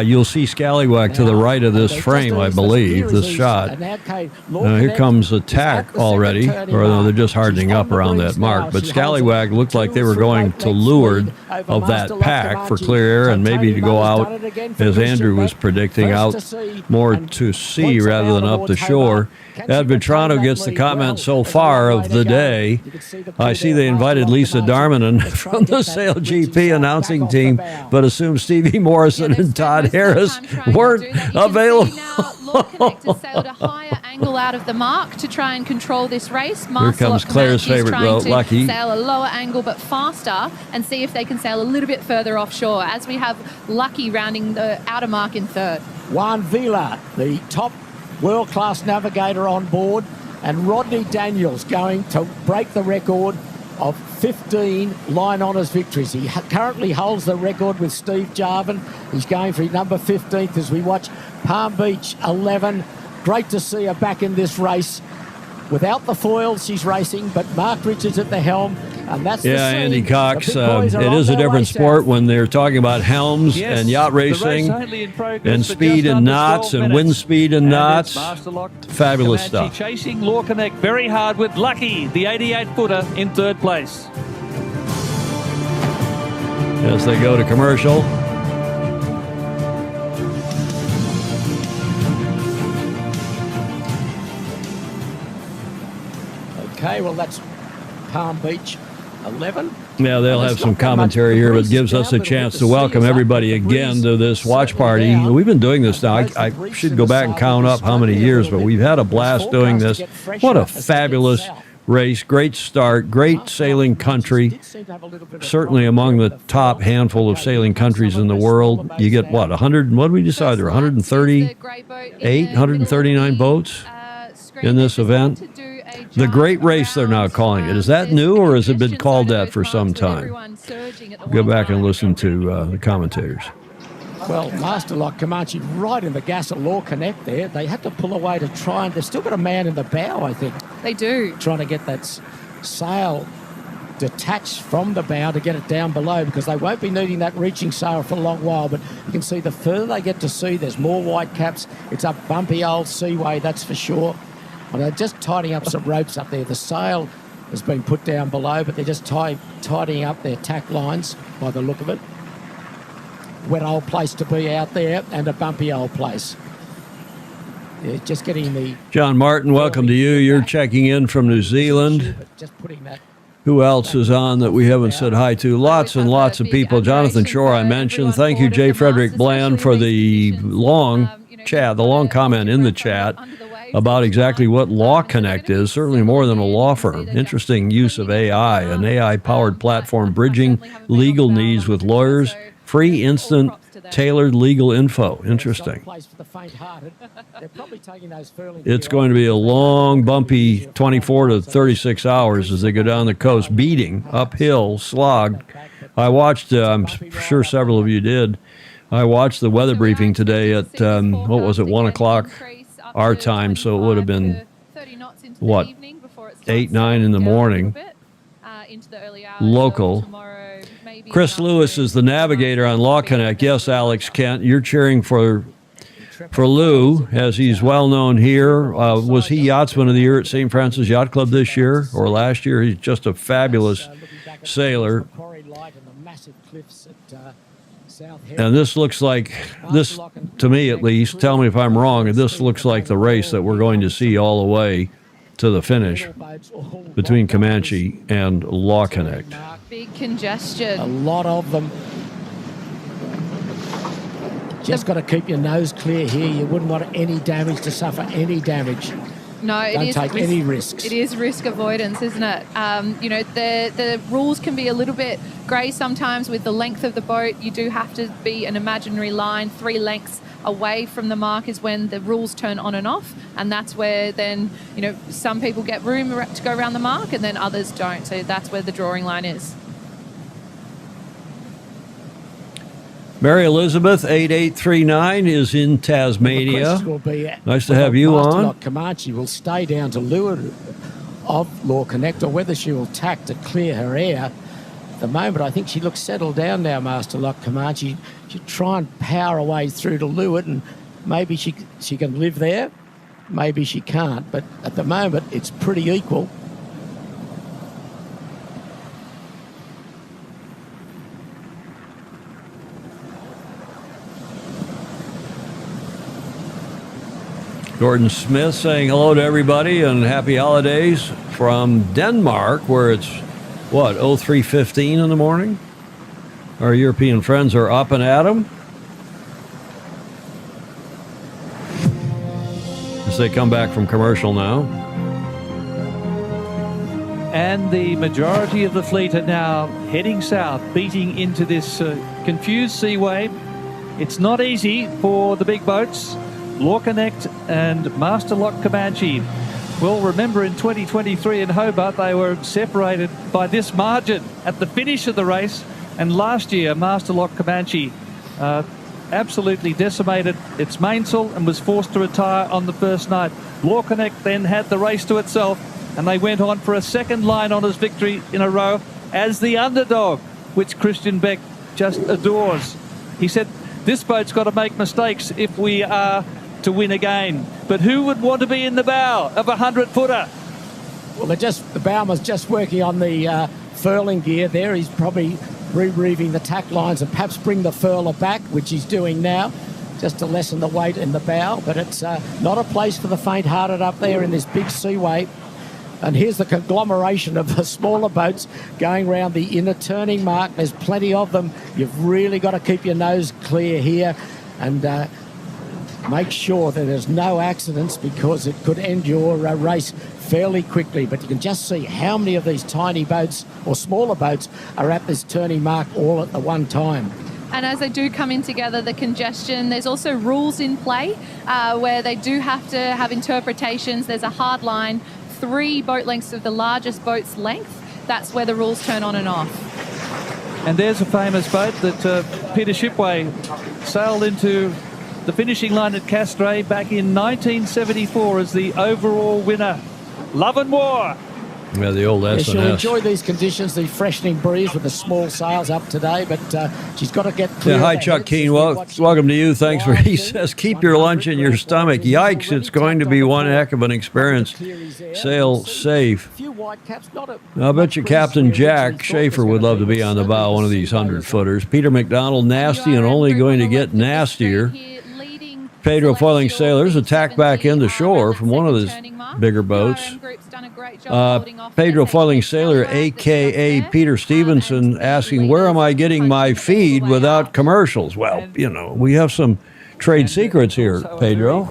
You'll see Scallywag to the right of this frame, I believe. This shot. Here comes the tack already, or they're just hardening up around that mark. But Scallywag looked like they were going to leeward of that pack for clear air and maybe to go out, as Andrew was predicting, out more to sea rather than up the shore. Ed Vitrano gets the comment so far of the day. I see they invited Lisa Darmanin from the Sail GP announcing team, but assumed Stevie Morrison and Todd Harris weren't available. Law Connect has sailed a higher angle out of the mark to try and control this race. Here comes Claire's favorite boat, Lucky. Sail a lower angle but faster and see if they can sail a little bit further offshore, as we have Lucky rounding the outer mark in third. Juan Vila, the top world-class navigator on board, and Rodney Daniels going to break the record of 15 line honours victories. He currently holds the record with Steve Jarvin. He's going for number 15th as we watch Palm Beach 11. Great to see her back in this race. Without the foils, she's racing, but Mark Richards at the helm. And that's Andy Cox. It is a different sport when they're talking about helms and yacht racing and speed and knots and wind speed and knots. Fabulous stuff. Chasing Law Connect very hard with Lucky, the 88-footer, in third place. As they go to commercial. Okay, well, that's Palm Beach 11. Yeah, they'll have some commentary here, but gives us a chance to welcome everybody again to this watch party. We've been doing this now. I should go back and count up how many years, but we've had a blast doing this. What a fabulous race. Great start. Great sailing country. Certainly among the top handful of sailing countries in the world. You get, what, 100, what did we decide? There 138, 139 boats in this event. The Great Race, they're now calling it. Is that new, or has it been called that for some time? Go back and listen to the commentators. Well, Masterlock Comanche right in the gas of Law Connect there. They had to pull away to try, and they've still got a man in the bow, I think. They do. Trying to get that sail detached from the bow to get it down below, because they won't be needing that reaching sail for a long while. But you can see the further they get to sea, there's more white caps. It's a bumpy old seaway, that's for sure. And they're just tidying up some ropes up there. The sail has been put down below, but they're just tidying up their tack lines by the look of it. Wet old place to be out there, and a bumpy old place. Yeah, just getting the... John Martin, welcome to you. You're checking in from New Zealand. Just putting that... Who else is on that we haven't said hi to? Lots and lots of people. Jonathan Shore, I mentioned. Thank you, J. Frederick Bland, for the long chat, the long comment in the chat about exactly what Law Connect is, certainly more than a law firm. Interesting use of AI, an AI-powered platform bridging legal needs with lawyers, free, instant, tailored legal info. Interesting. It's going to be a long, bumpy 24 to 36 hours as they go down the coast, beating, uphill, slog. I watched, I'm sure several of you did, I watched the weather briefing today at, 1 o'clock our time, so it would have been, 8, 9 in the morning, local. Chris Lewis is the navigator on Law Connect. Yes, Alex Kent, you're cheering for Lou, as he's well known here. Was he Yachtsman of the Year at St. Francis Yacht Club this year or last year? He's just a fabulous sailor. And this looks like, this, to me at least, tell me if I'm wrong, this looks like the race that we're going to see all the way to the finish between Comanche and Law Connect. Big congestion. A lot of them. Just got to keep your nose clear here. You wouldn't want any damage to suffer any damage. No, it Don't is take any risks. It is risk avoidance, isn't it? You know, the rules can be a little bit grey sometimes with the length of the boat. You do have to be an imaginary line. 3 lengths away from the mark is when the rules turn on and off, and that's where then, you know, some people get room to go around the mark and then others don't. So that's where the drawing line is. Mary Elizabeth 8839 is in Tasmania. Will be Nice to have you on. Comanche will stay down to leeward of Law Connect, or whether she will tack to clear her air. At the moment, I think she looks settled down now, Master Lock Comanche. She'll try and power her way through to leeward, and maybe she can live there. Maybe she can't, but at the moment, it's pretty equal. Gordon Smith saying hello to everybody and happy holidays from Denmark, where it's, what, 03:15 in the morning? Our European friends are up and at 'em as they come back from commercial now. And the majority of the fleet are now heading south, beating into this confused seaway. It's not easy for the big boats. Law Connect and Master Lock Comanche. Well, remember in 2023 in Hobart, they were separated by this margin at the finish of the race. And last year, Master Lock Comanche absolutely decimated its mainsail and was forced to retire on the first night. Law Connect then had the race to itself, and they went on for a second line honours victory in a row as the underdog, which Christian Beck just adores. He said, this boat's got to make mistakes if we are to win again. But who would want to be in the bow of a 100-footer? Well, the bowman's just working on the furling gear there. He's probably rereeving the tack lines and perhaps bring the furler back, which he's doing now, just to lessen the weight in the bow. But it's not a place for the faint-hearted up there in this big seaway. And here's the conglomeration of the smaller boats going around the inner turning mark. There's plenty of them. You've really got to keep your nose clear here and make sure that there's no accidents, because it could end your race fairly quickly. But you can just see how many of these tiny boats or smaller boats are at this turning mark all at the one time. And as they do come in together, the congestion, there's also rules in play where they do have to have interpretations. There's a hard line, 3 boat lengths of the largest boat's length. That's where the rules turn on and off. And there's a famous boat that Peter Shipway sailed into the finishing line at Castray back in 1974 as the overall winner. Love and War. Yeah, the old S&S. She'll enjoy these conditions, the freshening breeze with the small sails up today, but she's got to get clear. Yeah, hi, Chuck Keane. Welcome to you. Thanks for, he says, keep your lunch in your stomach. Yikes, it's going to be one heck of an experience. Sail safe. I bet you Captain Jack Schaefer would love to be on the bow one of these 100-footers. Peter McDonald, nasty and only going to get nastier. Pedro Foiling Sailors attack back into shore from one of his bigger boats. Pedro Foiling Sailor, a.k.a. Peter Stevenson, asking, where am I getting my feed without commercials? Well, you know, we have some trade secrets here, Pedro.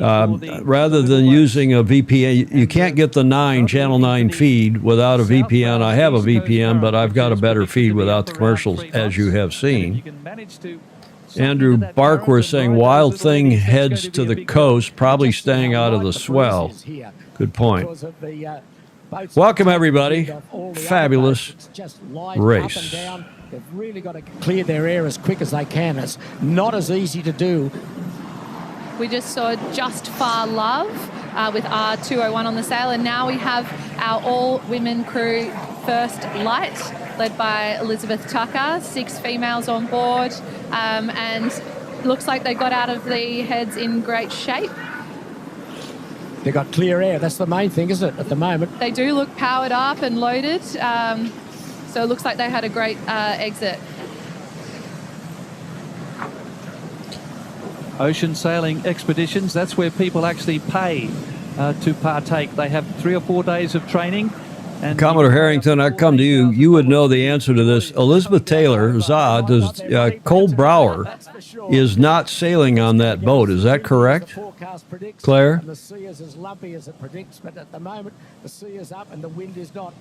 Rather than using a VPN, you can't get the Channel 9 feed without a VPN. I have a VPN, but I've got a better feed without the commercials, as you have seen. Andrew Barkworth saying Wild Thing heads to the coast, probably staying out of the swell. Good point. Welcome, everybody. Fabulous race. They've really got to clear their air as quick as they can. It's not as easy to do. We just saw Just Far Love with R201 on the sail, and now we have our all-women crew First Light, led by Elizabeth Tucker, 6 females on board, and looks like they got out of the heads in great shape. They've got clear air. That's the main thing, isn't it, at the moment? They do look powered up and loaded, so it looks like they had a great exit. Ocean sailing expeditions, that's where people actually pay to partake. They have 3 or 4 days of training. And Commodore Harrington, I come to you. You would know the answer to this. Elizabeth Taylor, Cole Brower is not sailing on that boat. Is that correct, Claire? The sea is as lumpy as it predicts, but at the moment the sea is up and the wind is not.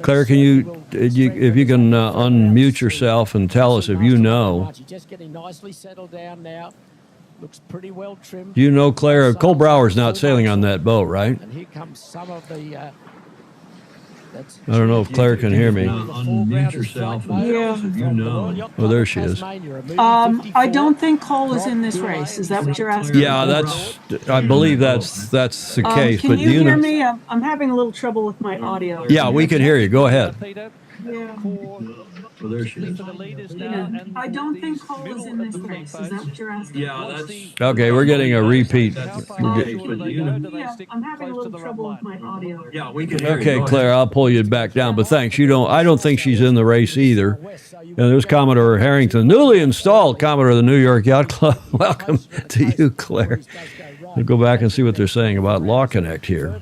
Claire, can if you can unmute yourself and tell us if you know? Just getting nicely settled down now. Looks pretty well trimmed. You know, Claire, Cole Brower's not sailing on that boat, right? And here comes some of the. I don't know if Claire can hear me. Unmute yourself. Yeah. You know. Oh, there she is. I don't think Cole is in this race. Is that what you're asking? Yeah, I believe that's the case. Can but you do you hear know? me? I'm having a little trouble with my audio. Yeah, we can hear you. Go ahead. Yeah. Oh, there she is. I don't think Cole is in this race. Is that what you're asking? Yeah, okay. We're getting a repeat. Yeah, I'm having a little trouble with my audio. Yeah, we can hear you. Okay, Claire, I'll pull you back down. But thanks. I don't think she's in the race either. And there's Commodore Harrington, newly installed Commodore of the New York Yacht Club. Welcome to you, Claire. We'll go back and see what they're saying about Law Connect here.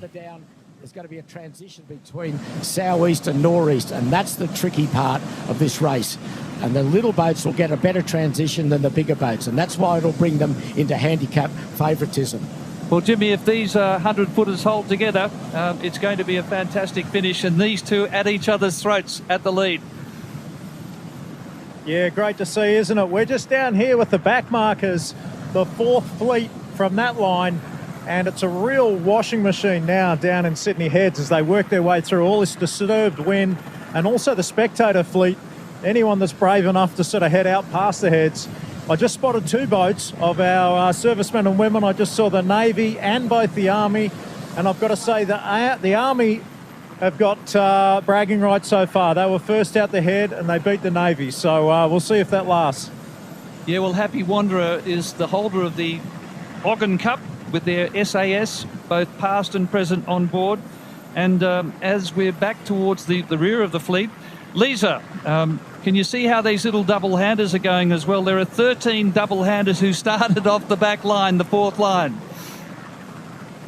There's going to be a transition between southeast and northeast, and that's the tricky part of this race. And the little boats will get a better transition than the bigger boats, and that's why it'll bring them into handicap favouritism. Well, Jimmy, if these 100-footers hold together, it's going to be a fantastic finish, and these two at each other's throats at the lead. Yeah, great to see, isn't it? We're just down here with the back markers, the fourth fleet from that line. And it's a real washing machine now down in Sydney Heads as they work their way through all this disturbed wind, and also the spectator fleet, anyone that's brave enough to sort of head out past the Heads. I just spotted 2 boats of our servicemen and women. I just saw the Navy and both the Army, and I've got to say that the Army have got bragging rights so far. They were first out the head and they beat the Navy, so we'll see if that lasts. Yeah, well, Happy Wanderer is the holder of the Ogden Cup, with their SAS, both past and present, on board. And as we're back towards the rear of the fleet, Lisa, can you see how these little double-handers are going as well? There are 13 double-handers who started off the back line, the 4th line.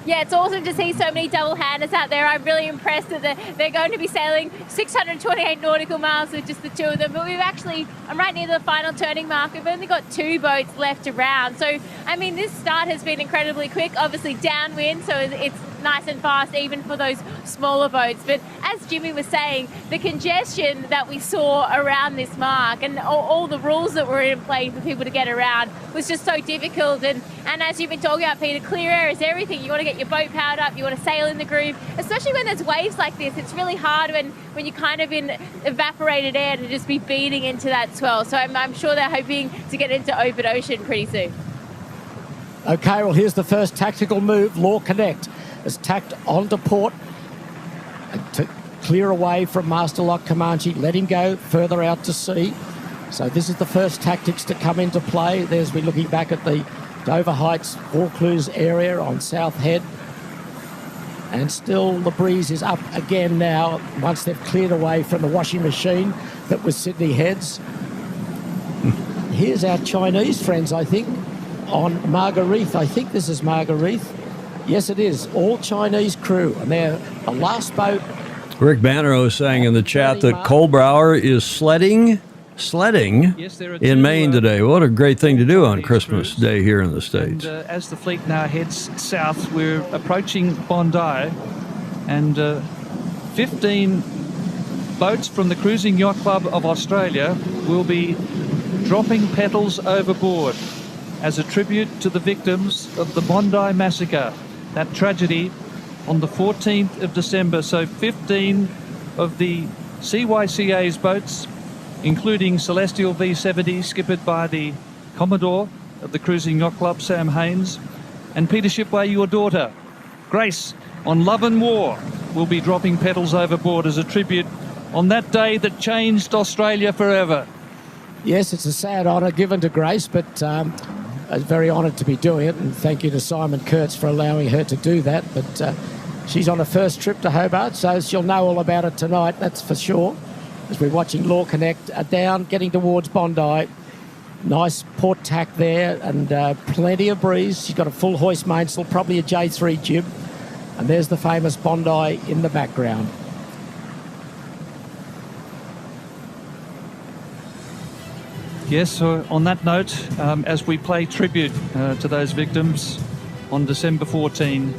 Yeah, it's awesome to see so many double-handers out there. I'm really impressed that they're going to be sailing 628 nautical miles with just the 2 of them. But I'm right near the final turning mark. We've only got 2 boats left around. So, I mean, this start has been incredibly quick. Obviously downwind, so it's nice and fast even for those smaller boats. But as Jimmy was saying, the congestion that we saw around this mark and all the rules that were in place for people to get around was just so difficult. And as you've been talking about, Peter, clear air is everything. You want to get your boat powered up, you want to sail in the groove, especially when there's waves like this. It's really hard when you're kind of in evaporated air to just be beating into that swell. So I'm sure they're hoping to get into open ocean pretty soon. Okay, well, here's the first tactical move. Law Connect has tacked onto port to clear away from Master Lock Comanche, let him go further out to sea. So this is the first tactics to come into play. There's me looking back at the Dover Heights Vaucluse area on South Head. And still the breeze is up again now once they've cleared away from the washing machine that was Sydney Heads. Here's our Chinese friends, I think, on Marguerite. I think this is Marguerite. Yes, it is. All Chinese crew. And they're the last boat. Rick Bannerow is saying in the chat that Cole Brower is sledding in Maine today. What a great thing to do on Christmas Day here in the States. And as the fleet now heads south, we're approaching Bondi, and 15 boats from the Cruising Yacht Club of Australia will be dropping petals overboard as a tribute to the victims of the Bondi massacre, that tragedy on the 14th of December. So 15 of the CYCA's boats, including Celestial V70, skippered by the Commodore of the Cruising Yacht Club, Sam Haynes, and Peter Shipway, your daughter, Grace, on Love and War, will be dropping petals overboard as a tribute on that day that changed Australia forever. Yes, it's a sad honour given to Grace, but I'm very honoured to be doing it, and thank you to Simon Kurtz for allowing her to do that. But she's on her first trip to Hobart, so she'll know all about it tonight, that's for sure. As we're watching Law Connect down, getting towards Bondi. Nice port tack there and plenty of breeze. She's got a full hoist mainsail, probably a J3 jib. And there's the famous Bondi in the background. Yes, so on that note, as we pay tribute to those victims on December 14,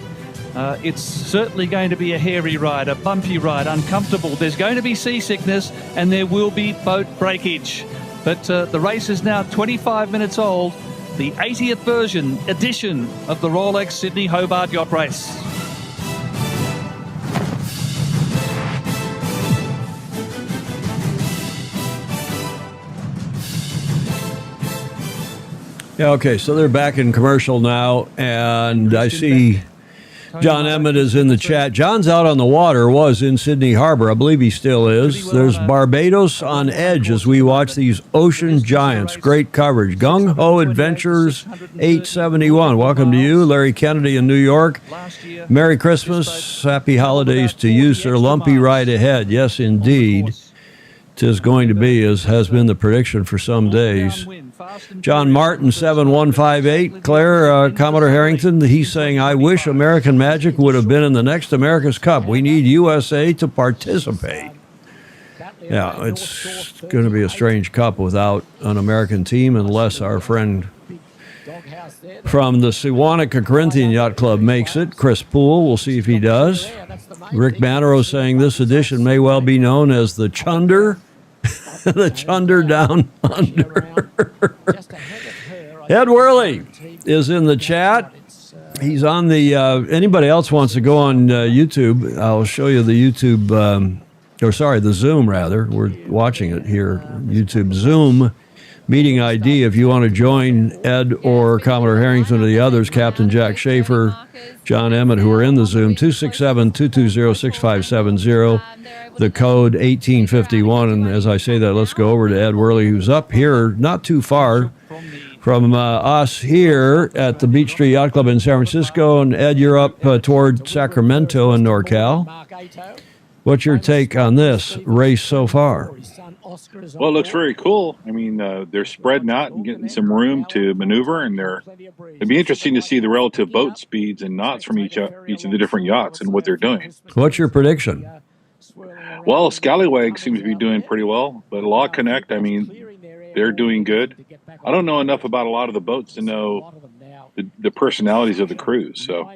it's certainly going to be a hairy ride, a bumpy ride, uncomfortable. There's going to be seasickness and there will be boat breakage. But the race is now 25 minutes old, the 80th edition of the Rolex Sydney Hobart Yacht Race. Yeah, okay, so they're back in commercial now, and I see John Emmett is in the chat. John's out on the water, was in Sydney Harbor. I believe he still is. There's Barbados on edge as we watch these ocean giants. Great coverage. Gung Ho Adventures 871. Welcome to you, Larry Kennedy in New York. Merry Christmas. Happy holidays to you, sir. Lumpy ride ahead. Yes, indeed. 'Tis going to be, as has been the prediction for some days. John Martin, 7158. Claire, Commodore Harrington, he's saying, I wish American Magic would have been in the next America's Cup. We need USA to participate. Yeah, it's going to be a strange cup without an American team unless our friend from the Sewanaka Corinthian Yacht Club makes it. Chris Poole, we'll see if he does. Rick Bannerow saying this edition may well be known as the Chunder. The Chunder Down Under. Ed Worley is in the chat. He's on the, anybody else wants to go on YouTube, I'll show you the YouTube, the Zoom rather. We're watching it here. YouTube Zoom meeting ID. If you want to join Ed or Commodore Harrington or the others, Captain Jack Schaefer, John Emmett, who are in the Zoom, 267-220-6570. The code 1851. And as I say that, let's go over to Ed Worley, who's up here, not too far from us here at the Beach Street Yacht Club in San Francisco. And Ed, you're up toward Sacramento and NorCal. What's your take on this race so far? Well, it looks very cool. I mean, they're spreading out and getting some room to maneuver, and it'd be interesting to see the relative boat speeds and knots from each of the different yachts and what they're doing. What's your prediction? Well, Scallywag seems to be doing pretty well, but Law Connect, I mean, they're doing good. I don't know enough about a lot of the boats to know the personalities of the crews. So,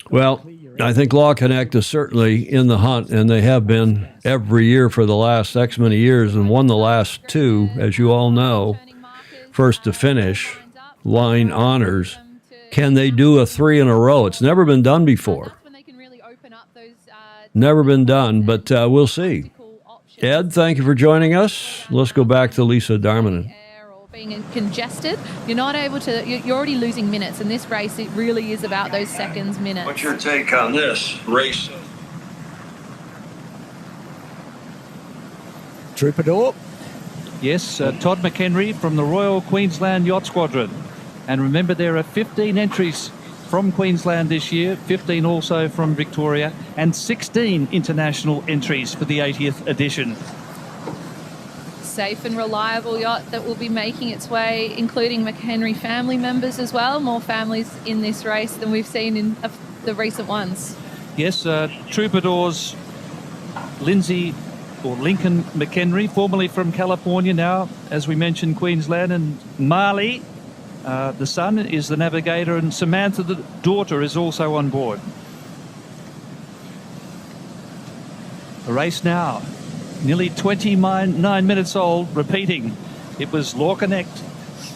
well, I think Law Connect is certainly in the hunt, and they have been every year for the last X many years and won the last two, as you all know, first to finish, line honors. Can they do a three in a row? It's never been done before. Never been done, but we'll see. Ed, thank you for joining us. Let's go back to Lisa Darmanin. Being congested, you're not able to, you're already losing minutes. In this race, it really is about those seconds, minutes. What's your take on this race? Troubadour. Yes, Todd McHenry from the Royal Queensland Yacht Squadron. And remember, there are 15 entries from Queensland this year, 15 also from Victoria, and 16 international entries for the 80th edition. Safe and reliable yacht that will be making its way, including McHenry family members as well. More families in this race than we've seen in the recent ones. Yes, Troubadours, Lindsay or Lincoln McHenry, formerly from California, now, as we mentioned, Queensland, and Marley. The son is the navigator, and Samantha, the daughter, is also on board. The race now, nearly 29 minutes old, repeating. It was Law Connect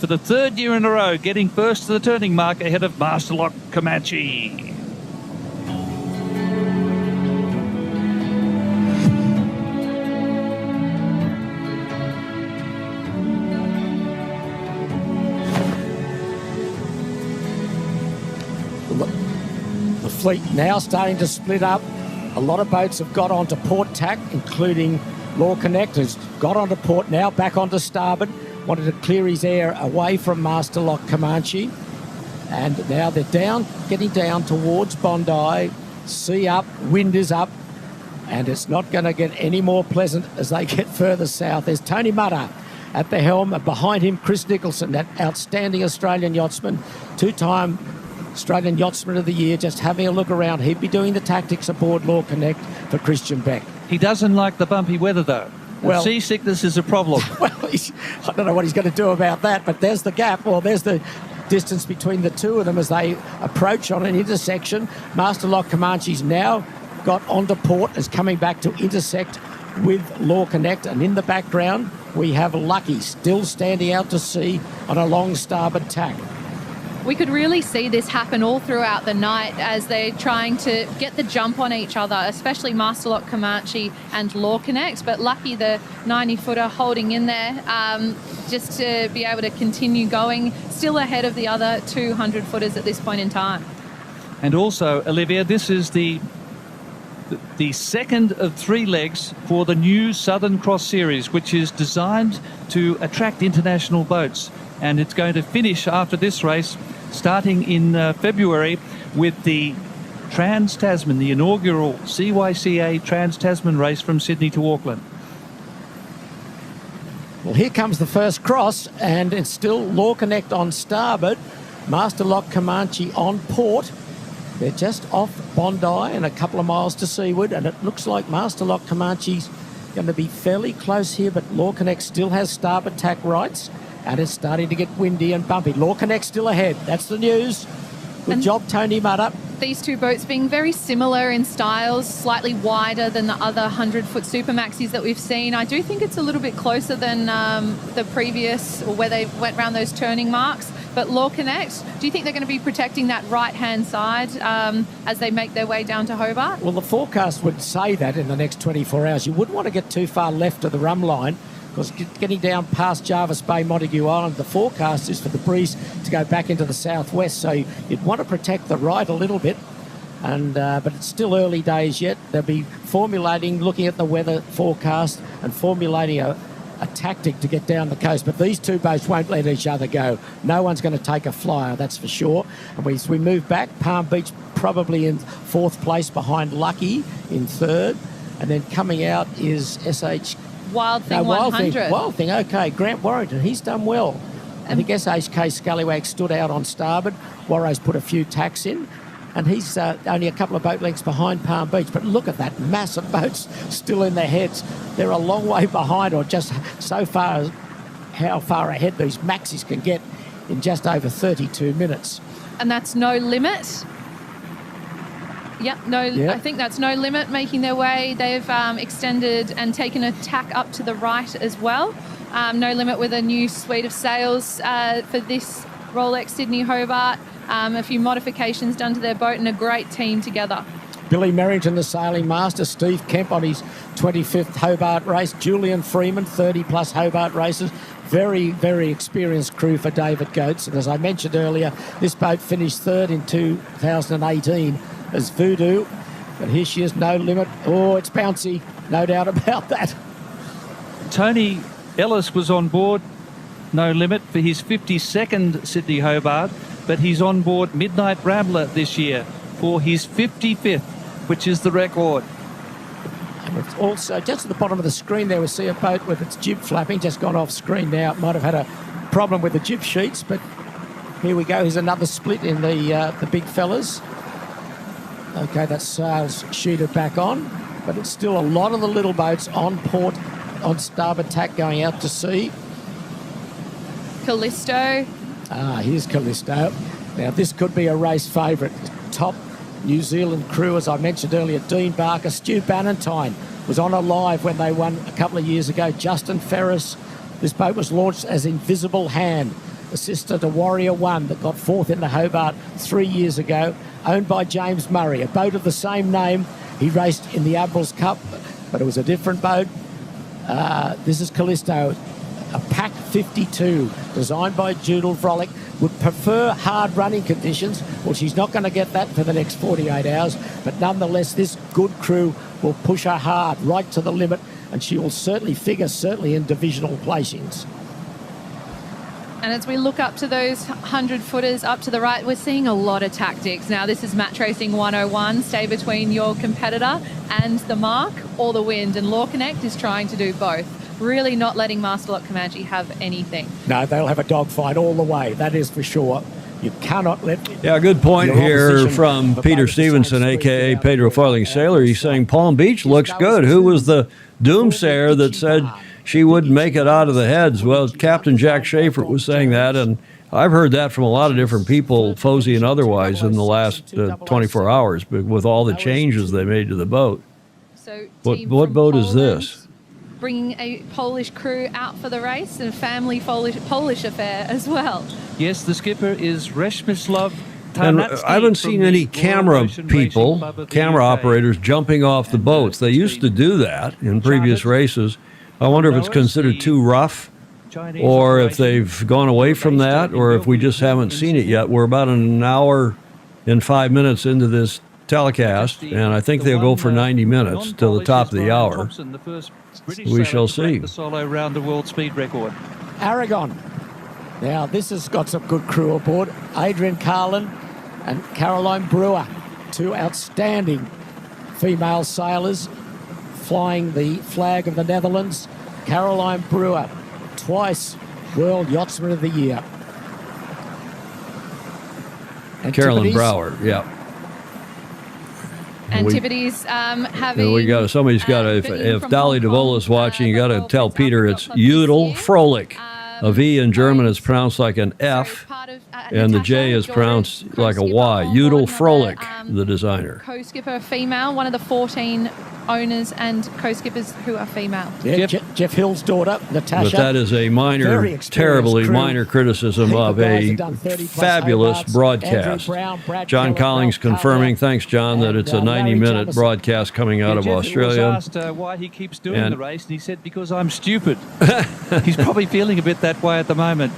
for the third year in a row, getting first to the turning mark ahead of Masterlock Comanche. The fleet now starting to split up. A lot of boats have got onto port tack, including Law Connect, has got onto port now, back onto starboard. Wanted to clear his air away from Masterlock Comanche. And now they're down, getting down towards Bondi. Sea up, wind is up. And it's not going to get any more pleasant as they get further south. There's Tony Mutter at the helm, and behind him Chris Nicholson, that outstanding Australian yachtsman, two-time Australian Yachtsman of the Year, just having a look around. He'd be doing the tactics aboard Law Connect for Christian Beck. He doesn't like the bumpy weather, though. Well, seasickness is a problem. Well, I don't know what he's going to do about that, but there's the gap. Well, there's the distance between the two of them as they approach on an intersection. Master Lock Comanche's now got onto port, is coming back to intersect with Law Connect, and in the background we have Lucky still standing out to sea on a long starboard tack. We could really see this happen all throughout the night as they're trying to get the jump on each other, especially Master Lock Comanche and Law Connect. But Lucky, the 90-footer, holding in there just to be able to continue going, still ahead of the other 200-footers at this point in time. And also, Olivia, this is the second of 3 legs for the new Southern Cross Series, which is designed to attract international boats. And it's going to finish after this race, starting in February, with the Trans-Tasman, the inaugural CYCA Trans-Tasman race from Sydney to Auckland. Well, here comes the first cross, and it's still Law Connect on starboard, Master Lock Comanche on port. They're just off Bondi and a couple of miles to seaward, and it looks like Master Lock Comanche's going to be fairly close here, but Law Connect still has starboard tack rights, and it's starting to get windy and bumpy. Law Connect still ahead. That's the news. Good job, Tony Mutter. These two boats being very similar in styles, slightly wider than the other 100-foot Super Maxis that we've seen. I do think it's a little bit closer than the previous, or where they went around those turning marks. But Law Connect, do you think they're going to be protecting that right-hand side as they make their way down to Hobart? Well, the forecast would say that in the next 24 hours. You wouldn't want to get too far left of the rum line, because getting down past Jarvis Bay, Montague Island, the forecast is for the breeze to go back into the southwest. So you'd want to protect the right a little bit. And but it's still early days yet. They'll be formulating, looking at the weather forecast and formulating a tactic to get down the coast. But these two boats won't let each other go. No one's going to take a flyer, that's for sure. And we move back. Palm Beach probably in 4th place behind Lucky in 3rd. And then coming out is SH... Wild Thing 100. Wild Thing, okay. Grant Warrington, he's done well. I think SHK Scallywag stood out on starboard. Warro's put a few tacks in, and he's only a couple of boat lengths behind Palm Beach. But look at that mass of boats still in their heads. They're a long way behind, or just so far as how far ahead these maxis can get in just over 32 minutes. And that's No Limit. Yep, I think that's No Limit making their way. They've extended and taken a tack up to the right as well. No Limit with a new suite of sails for this Rolex Sydney Hobart. A few modifications done to their boat, and a great team together. Billy Merrington, the sailing master. Steve Kemp on his 25th Hobart race. Julian Freeman, 30-plus Hobart races. Very, very experienced crew for David Goetz. And as I mentioned earlier, this boat finished 3rd in 2018 as Voodoo. But here she is, No Limit. Oh, it's bouncy. No doubt about that. Tony Ellis was on board No Limit for his 52nd Sydney Hobart, but he's on board Midnight Rambler this year for his 55th, which is the record. And it's also, just at the bottom of the screen there, we see a boat with its jib flapping, just gone off screen now. It might have had a problem with the jib sheets, but here we go. Here's another split in the big fellas. Okay, that sail's sheeted back on, but it's still a lot of the little boats on port, on starboard tack, going out to sea. Callisto. Here's Callisto. Now, this could be a race favourite. Top New Zealand crew, as I mentioned earlier, Dean Barker, Stu Bannatyne was on Alive when they won a couple of years ago. Justin Ferris. This boat was launched as Invisible Hand, the sister to Warrior One that got 4th in the Hobart 3 years ago, owned by James Murray, a boat of the same name. He raced in the Admiral's Cup, but it was a different boat. This is Callisto, a Pack 52, designed by Judel Vrolick. Would prefer hard running conditions. Well, she's not going to get that for the next 48 hours, but nonetheless, this good crew will push her hard, right to the limit, and she will certainly figure in divisional placings. And as we look up to those 100-footers up to the right, we're seeing a lot of tactics. Now, this is Match Racing 101. Stay between your competitor and the mark or the wind. And Law Connect is trying to do both. Really not letting Master Lock Comanche have anything. No, they'll have a dogfight all the way, that is for sure. You cannot let... Yeah, good point your here opposition from for Peter both the Stevenson, same a.k.a. speed Pedro out Foiling there. Sailor. He's saying Palm Beach looks good. Who was the doomsayer that said she wouldn't make it out of the heads? Well, Captain Jack Schaefer was saying that, and I've heard that from a lot of different people, Fozy and otherwise, in the last 24 hours, but with all the changes they made to the boat. So What boat is this? Bringing a Polish crew out for the race, and a family Polish affair as well. Yes, the skipper is Reshmislav And Tarnatsky I haven't from seen the any Royal camera Ocean Racing people, Club of the camera UK. operators jumping off the boats. They used to do that in previous races. I wonder if it's considered too rough, Chinese or if operation they've gone away from that, or if we just haven't seen it yet. We're about an hour and 5 minutes into this telecast, and I think they'll go for 90 minutes till the top of the hour. We shall see. The solo round the world speed record. Aragon. Now, this has got some good crew aboard. Adrian Carlin and Caroline Brewer, two outstanding female sailors flying the flag of the Netherlands. Caroline Brewer, twice World Yachtsman of the Year. Carolyn Brower, yeah. Antipodes having... We got somebody's got to, if Dolly DeVola's watching, you got to tell Peter it's Judel Froelich. A V in German is pronounced like an F, and the J is pronounced like a Y. Judel Froelich, the designer. Co-skipper female, one of the 14 owners and co-skippers who are female. Yeah, Jeff Hill's daughter, Natasha. But that is a minor, terribly minor criticism of a fabulous broadcast. John Collins confirming, thanks John, that it's a 90-minute broadcast coming out of Australia. Jeff was asked why he keeps doing the race, and he said, because I'm stupid. He's probably feeling a bit that way at the moment.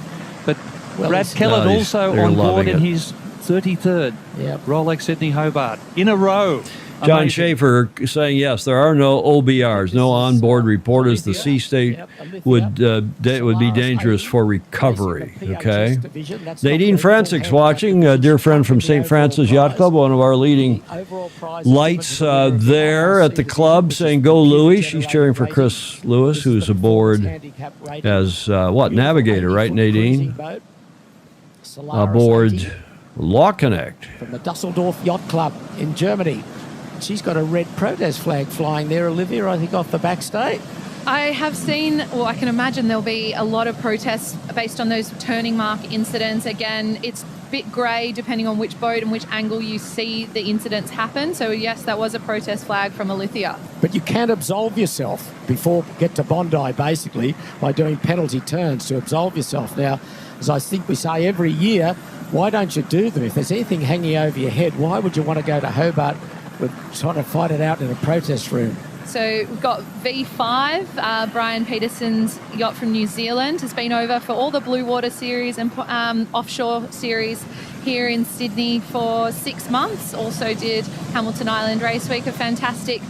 But Brad Kellett also on board in his 33rd Rolex Sydney Hobart in a row. John Amazing. Schaefer saying, yes, there are no OBRs, no onboard reporters. The sea state would be dangerous for recovery. Okay. Nadine Francis watching, a dear friend from St. Francis Yacht Club, one of our leading lights there at the club, saying, go Louis. She's cheering for Chris Lewis, who's aboard as, navigator, right, Nadine? Aboard Law Connect. From the Dusseldorf Yacht Club in Germany. She's got a red protest flag flying there, Olivia, I think off the backstay. I have seen, well, I can imagine there'll be a lot of protests based on those turning mark incidents. Again, it's a bit grey depending on which boat and which angle you see the incidents happen. So yes, that was a protest flag from Alithia. But you can absolve yourself before you get to Bondi, basically, by doing penalty turns to absolve yourself. Now, as I think we say every year, why don't you do them? If there's anything hanging over your head, why would you want to go to Hobart with trying to fight it out in a protest room? So we've got V5, Brian Peterson's yacht from New Zealand, has been over for all the Blue Water series and offshore series here in Sydney for 6 months. Also did Hamilton Island Race Week, a fantastic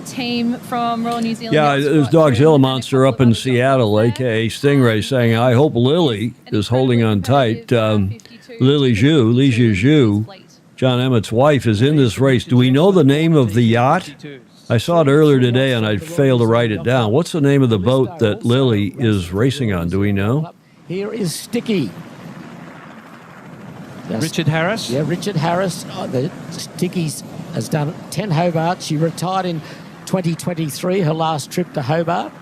team from Royal New Zealand. Yeah, there's Dogzilla Monster up in Seattle, a.k.a. Stingray, saying, I hope Lily is holding on tight. Lily Zhu, John Emmett's wife, is in this race. Do we know the name of the yacht? I saw it earlier today and I failed to write it down. What's the name of the boat that Lily is racing on? Do we know? Here is Sticky. Richard Harris? Yeah, Richard Harris. The Sticky's has done 10 Hobart. She retired in 2023, her last trip to Hobart.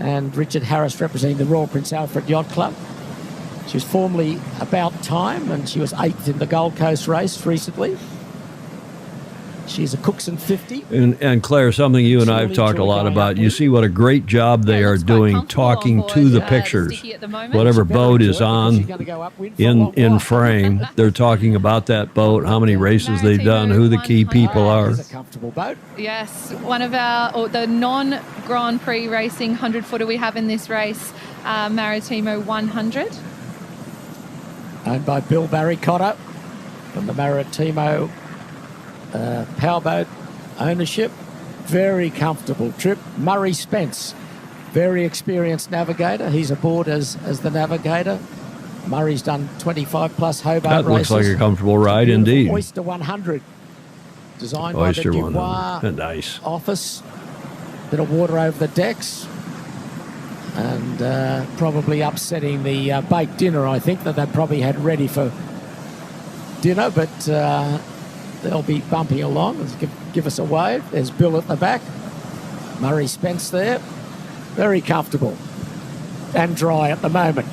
And Richard Harris representing the Royal Prince Alfred Yacht Club. She was formerly About Time, and she was 8th in the Gold Coast race recently. She's a Cookson 50. And Claire, something you and I have talked a lot about. You see what a great job they are doing talking to the pictures. Whatever boat is on in frame, they're talking about that boat, how many races they've done, who the key people are. It's a comfortable boat. Yes, one of the non-Grand Prix racing 100-footer we have in this race, Maritimo 100. Owned by Bill Barry Cotter from the Maritimo powerboat ownership. Very comfortable trip. Murray Spence, very experienced navigator. He's aboard as the navigator. Murray's done 25 plus Hobart races. That looks like a comfortable ride indeed. Oyster 100, designed Oyster by the Dubois nice office. Bit of water over the decks. And probably upsetting the bake dinner, I think, that they probably had ready for dinner, but they'll be bumping along. Give us a wave. There's Bill at the back. Murray Spence there. Very comfortable and dry at the moment.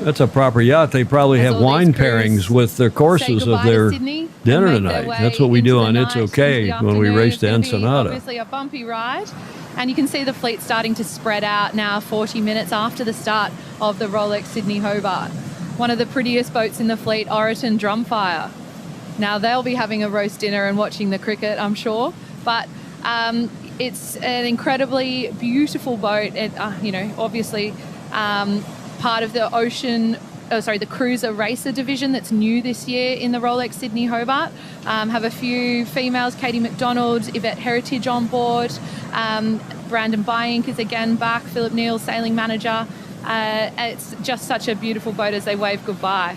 That's a proper yacht. They probably have wine pairings with their courses of their dinner tonight. That's what we do on It's Okay when we race to Ensenada. Obviously a bumpy ride. And you can see the fleet starting to spread out now 40 minutes after the start of the Rolex Sydney Hobart. One of the prettiest boats in the fleet, Oroton Drumfire. Now they'll be having a roast dinner and watching the cricket, I'm sure. But it's an incredibly beautiful boat. It, obviously part of the the Cruiser Racer division that's new this year in the Rolex Sydney Hobart. Have a few females, Katie McDonald, Yvette Heritage on board. Brandon Byink is again back, Philip Neal, sailing manager. It's just such a beautiful boat as they wave goodbye.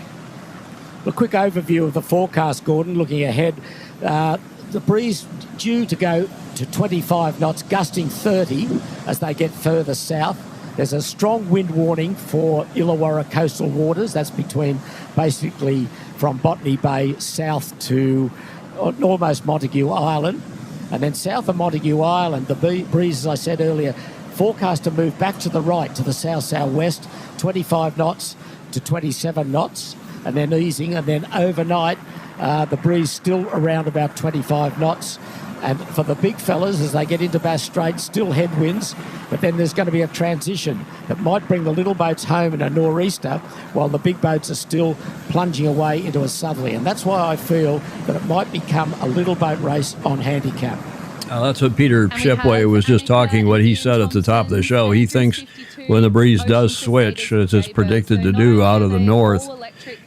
A quick overview of the forecast, Gordon, looking ahead. The breeze due to go to 25 knots, gusting 30 as they get further south. There's a strong wind warning for Illawarra coastal waters. That's basically from Botany Bay south to almost Montague Island. And then south of Montague Island, the breeze, as I said earlier, forecast to move back to the right, to the south-southwest, 25 knots to 27 knots, and then easing. And then overnight, the breeze still around about 25 knots. And for the big fellas, as they get into Bass Strait, still headwinds, but then there's going to be a transition that might bring the little boats home in a nor'easter while the big boats are still plunging away into a southerly. And that's why I feel that it might become a little boat race on handicap. That's what Peter Shipway was just talking, what he said at the top of the show. He thinks when the breeze does switch, as it's predicted to do out of the north,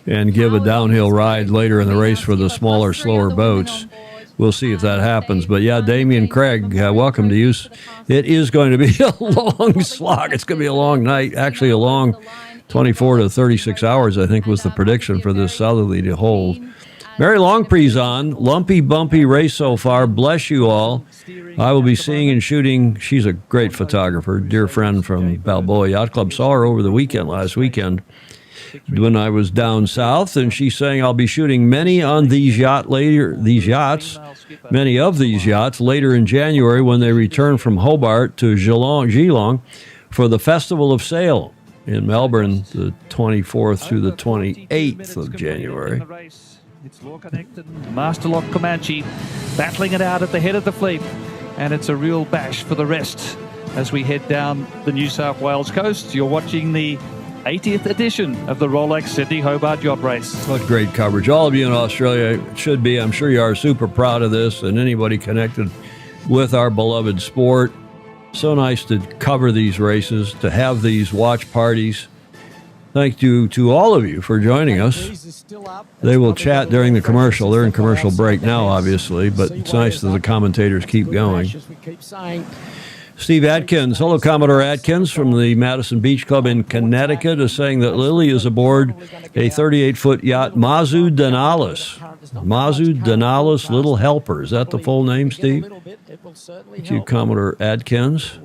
and give a downhill ride later in the race for the smaller, slower boats. We'll see if that happens. But yeah, Damien Craig, welcome to you. It is going to be a long slog. It's going to be a long night, actually a long 24 to 36 hours, I think was the prediction for this southerly to hold. Mary Longpre's on. Lumpy, bumpy race so far. Bless you all. I will be seeing and shooting. She's a great photographer, dear friend from Balboa Yacht Club. Saw her over the weekend, last weekend, when I was down south, and she's saying I'll be shooting many of these yachts later in January when they return from Hobart to Geelong for the Festival of Sail in Melbourne, the 24th through the 28th of January. It's Law Connected, Masterlock Comanche battling it out at the head of the fleet, and it's a real bash for the rest as we head down the New South Wales coast. You're watching the 80th edition of the Rolex Sydney Hobart Yacht Race. What great coverage. All of you in Australia should be. I'm sure you are super proud of this, and anybody connected with our beloved sport. So nice to cover these races, to have these watch parties. Thank you to all of you for joining us. They will chat during the commercial. They're in commercial break now, obviously, but it's nice that the commentators keep going. Steve Atkins, hello, Commodore Atkins from the Madison Beach Club in Connecticut, is saying that Lily is aboard a 38-foot yacht, Mazu Denalis. Mazu Denalis Little Helper. Is that the full name, Steve? Thank you, Commodore Atkins.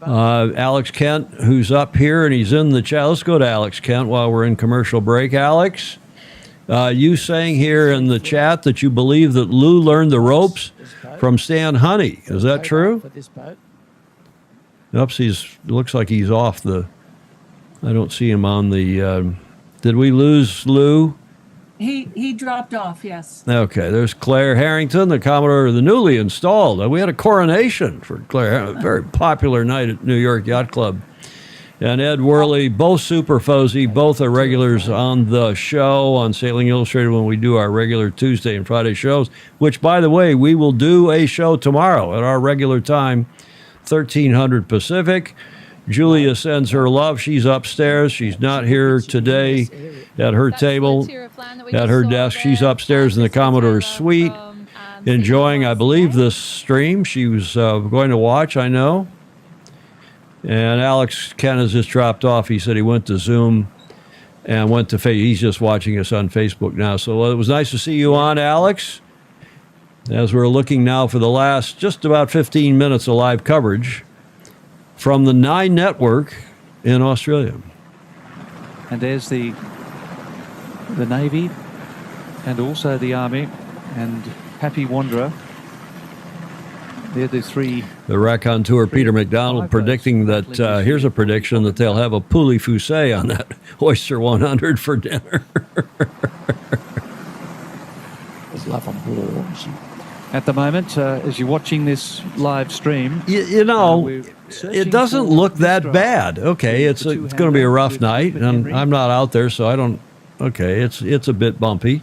Alex Kent, who's up here, and he's in the chat. Let's go to Alex Kent while we're in commercial break. Alex, you saying here in the chat that you believe that Lou learned the ropes from Stan Honey. Is that true? Oops, looks like he's off the... I don't see him on the... did we lose Lou? He dropped off, yes. Okay, there's Claire Harrington, the Commodore, the newly installed. We had a coronation for Claire, a very popular night at New York Yacht Club. And Ed Worley, both super Fozzy, both are regulars on the show on Sailing Illustrated when we do our regular Tuesday and Friday shows, which, by the way, we will do a show tomorrow at our regular time, 1300 Pacific. Julia sends her love. She's upstairs. She's not here today at her table, at her desk. She's upstairs in the Commodore's suite, enjoying, I believe, this stream. She was going to watch, I know. And Alex Ken has just dropped off. He said he went to Zoom and went to he's just watching us on Facebook now. So it was nice to see you on, Alex, as we're looking now for the last just about 15 minutes of live coverage from the Nine Network in Australia. And there's the Navy and also the Army and Happy Wanderer. They're the three. The raconteur Peter McDonald predicting that, here's a prediction, that they'll have a poulet foussé on that Oyster 100 for dinner. There's love on board. At the moment, as you're watching this live stream, you know, it doesn't look that bad. Okay, it's going to be a rough night, and I'm not out there, so I don't. Okay, it's a bit bumpy,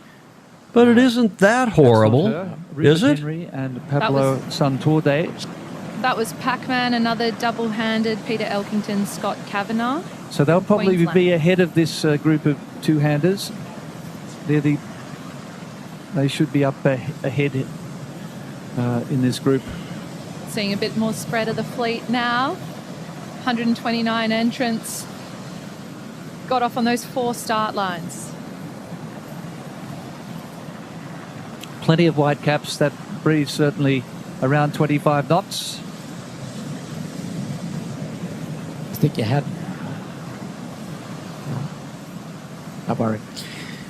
but it isn't that horrible, is it? Henry and Pablo Santorde. That was Pac-Man, another double-handed Peter Elkington, Scott Kavanagh. So they'll probably Queensland. be ahead of this group of two-handers. They should be up ahead in this group. Seeing a bit more spread of the fleet now. 129 entrants. Got off on those 4 start lines. Plenty of white caps. That breeze certainly around 25 knots. I think you had. Don't worry.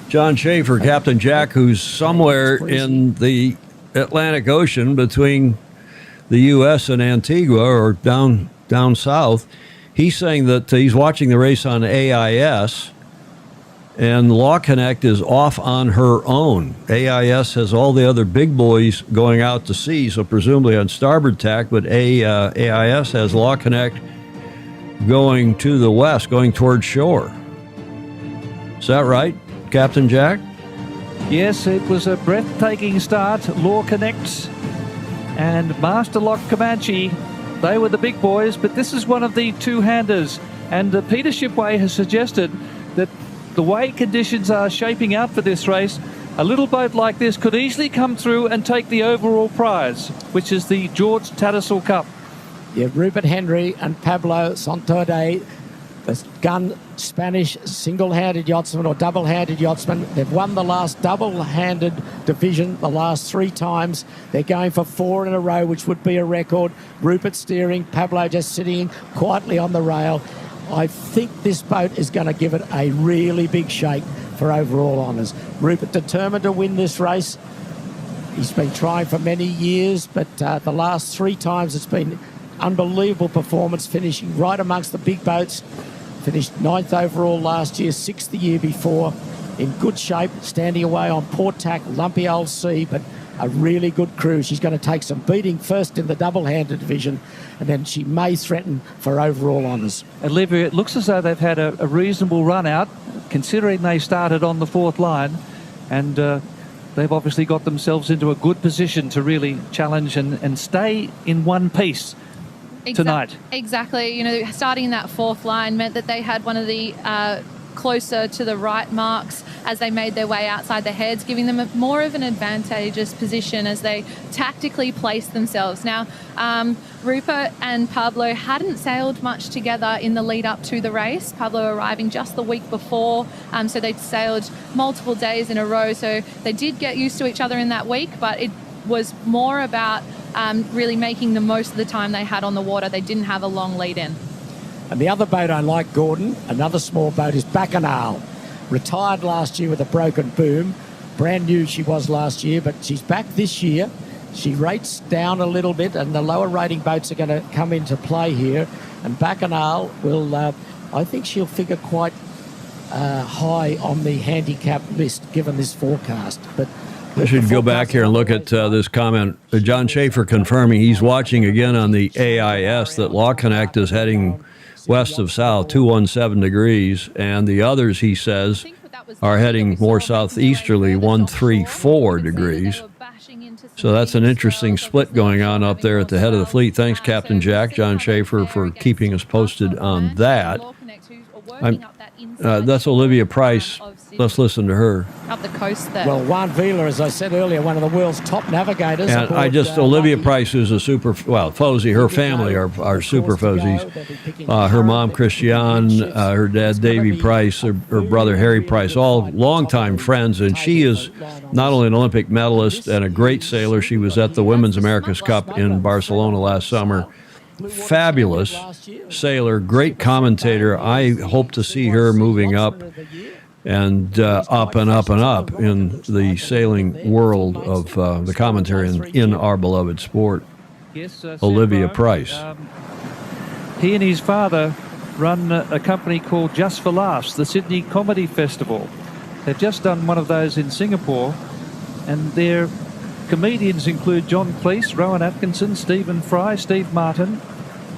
John Schaefer, Captain Jack, who's somewhere in the Atlantic Ocean between the U.S. and Antigua, or down south. He's saying that he's watching the race on AIS, and Law Connect is off on her own. AIS has all the other big boys going out to sea, so presumably on starboard tack, but AIS has Law Connect going to the west, going towards shore. Is that right, Captain Jack? Yes, it was a breathtaking start. Law Connect and Master Lock Comanche, they were the big boys, but this is one of the two-handers. And Peter Shipway has suggested that the way conditions are shaping out for this race, a little boat like this could easily come through and take the overall prize, which is the George Tattersall Cup. Yeah, Rupert Henry and Pablo Santorde, the gun Spanish single-handed yachtsman or double-handed yachtsman. They've won the last double-handed division the last 3 times. They're going for 4 in a row, which would be a record. Rupert steering, Pablo just sitting quietly on the rail. I think this boat is going to give it a really big shake for overall honours. Rupert determined to win this race. He's been trying for many years, but the last 3 times it's been unbelievable performance, finishing right amongst the big boats. Finished 9th overall last year, 6th the year before. In good shape, standing away on port tack, lumpy old sea, but a really good crew. She's going to take some beating first in the double-handed division, and then she may threaten for overall honours. Olivia, it looks as though they've had a reasonable run out, considering they started on the 4th line, and they've obviously got themselves into a good position to really challenge and stay in one piece tonight. Exactly. You know, starting in that 4th line meant that they had one of the closer to the right marks as they made their way outside the heads, giving them more of an advantageous position as they tactically placed themselves. Now, Rupert and Pablo hadn't sailed much together in the lead up to the race. Pablo arriving just the week before, so they'd sailed multiple days in a row, so they did get used to each other in that week, but it was more about really making the most of the time they had on the water. They didn't have a long lead in. And the other boat I like, Gordon, another small boat, is Bacchanal. Retired last year with a broken boom. Brand new she was last year, but she's back this year. She rates down a little bit, and the lower rating boats are going to come into play here. And Bacchanal will, I think she'll figure quite high on the handicap list, given this forecast. But I should go back here and look at this comment. John Schaefer confirming he's watching again on the AIS that Law Connect is heading west of south, 217 degrees, and the others, he says, are heading more southeasterly, 134 degrees. So that's an interesting split going on up there at the head of the fleet. Thanks, Captain Jack, John Schaefer, for keeping us posted on that. That's Olivia Price. Let's listen to her. Up the coast there. Well, Juan Vila, as I said earlier, one of the world's top navigators. And aboard, Olivia Price is a super, Fozy, her family are super Fozies. Her mom, Christiane, her dad, Davy Price, her brother, Harry Price, all longtime friends. And she is not only an Olympic medalist and a great sailor. She was at the Women's America's Cup in Barcelona last summer fabulous sailor, great commentator. I hope to see her moving up and up and up and up in the sailing world of the commentary in our beloved sport. Yes, Olivia Sambo, Price. He and his father run a company called Just for Laughs, the Sydney Comedy Festival. They've just done one of those in Singapore, and their comedians include John Cleese, Rowan Atkinson, Stephen Fry, Steve Martin,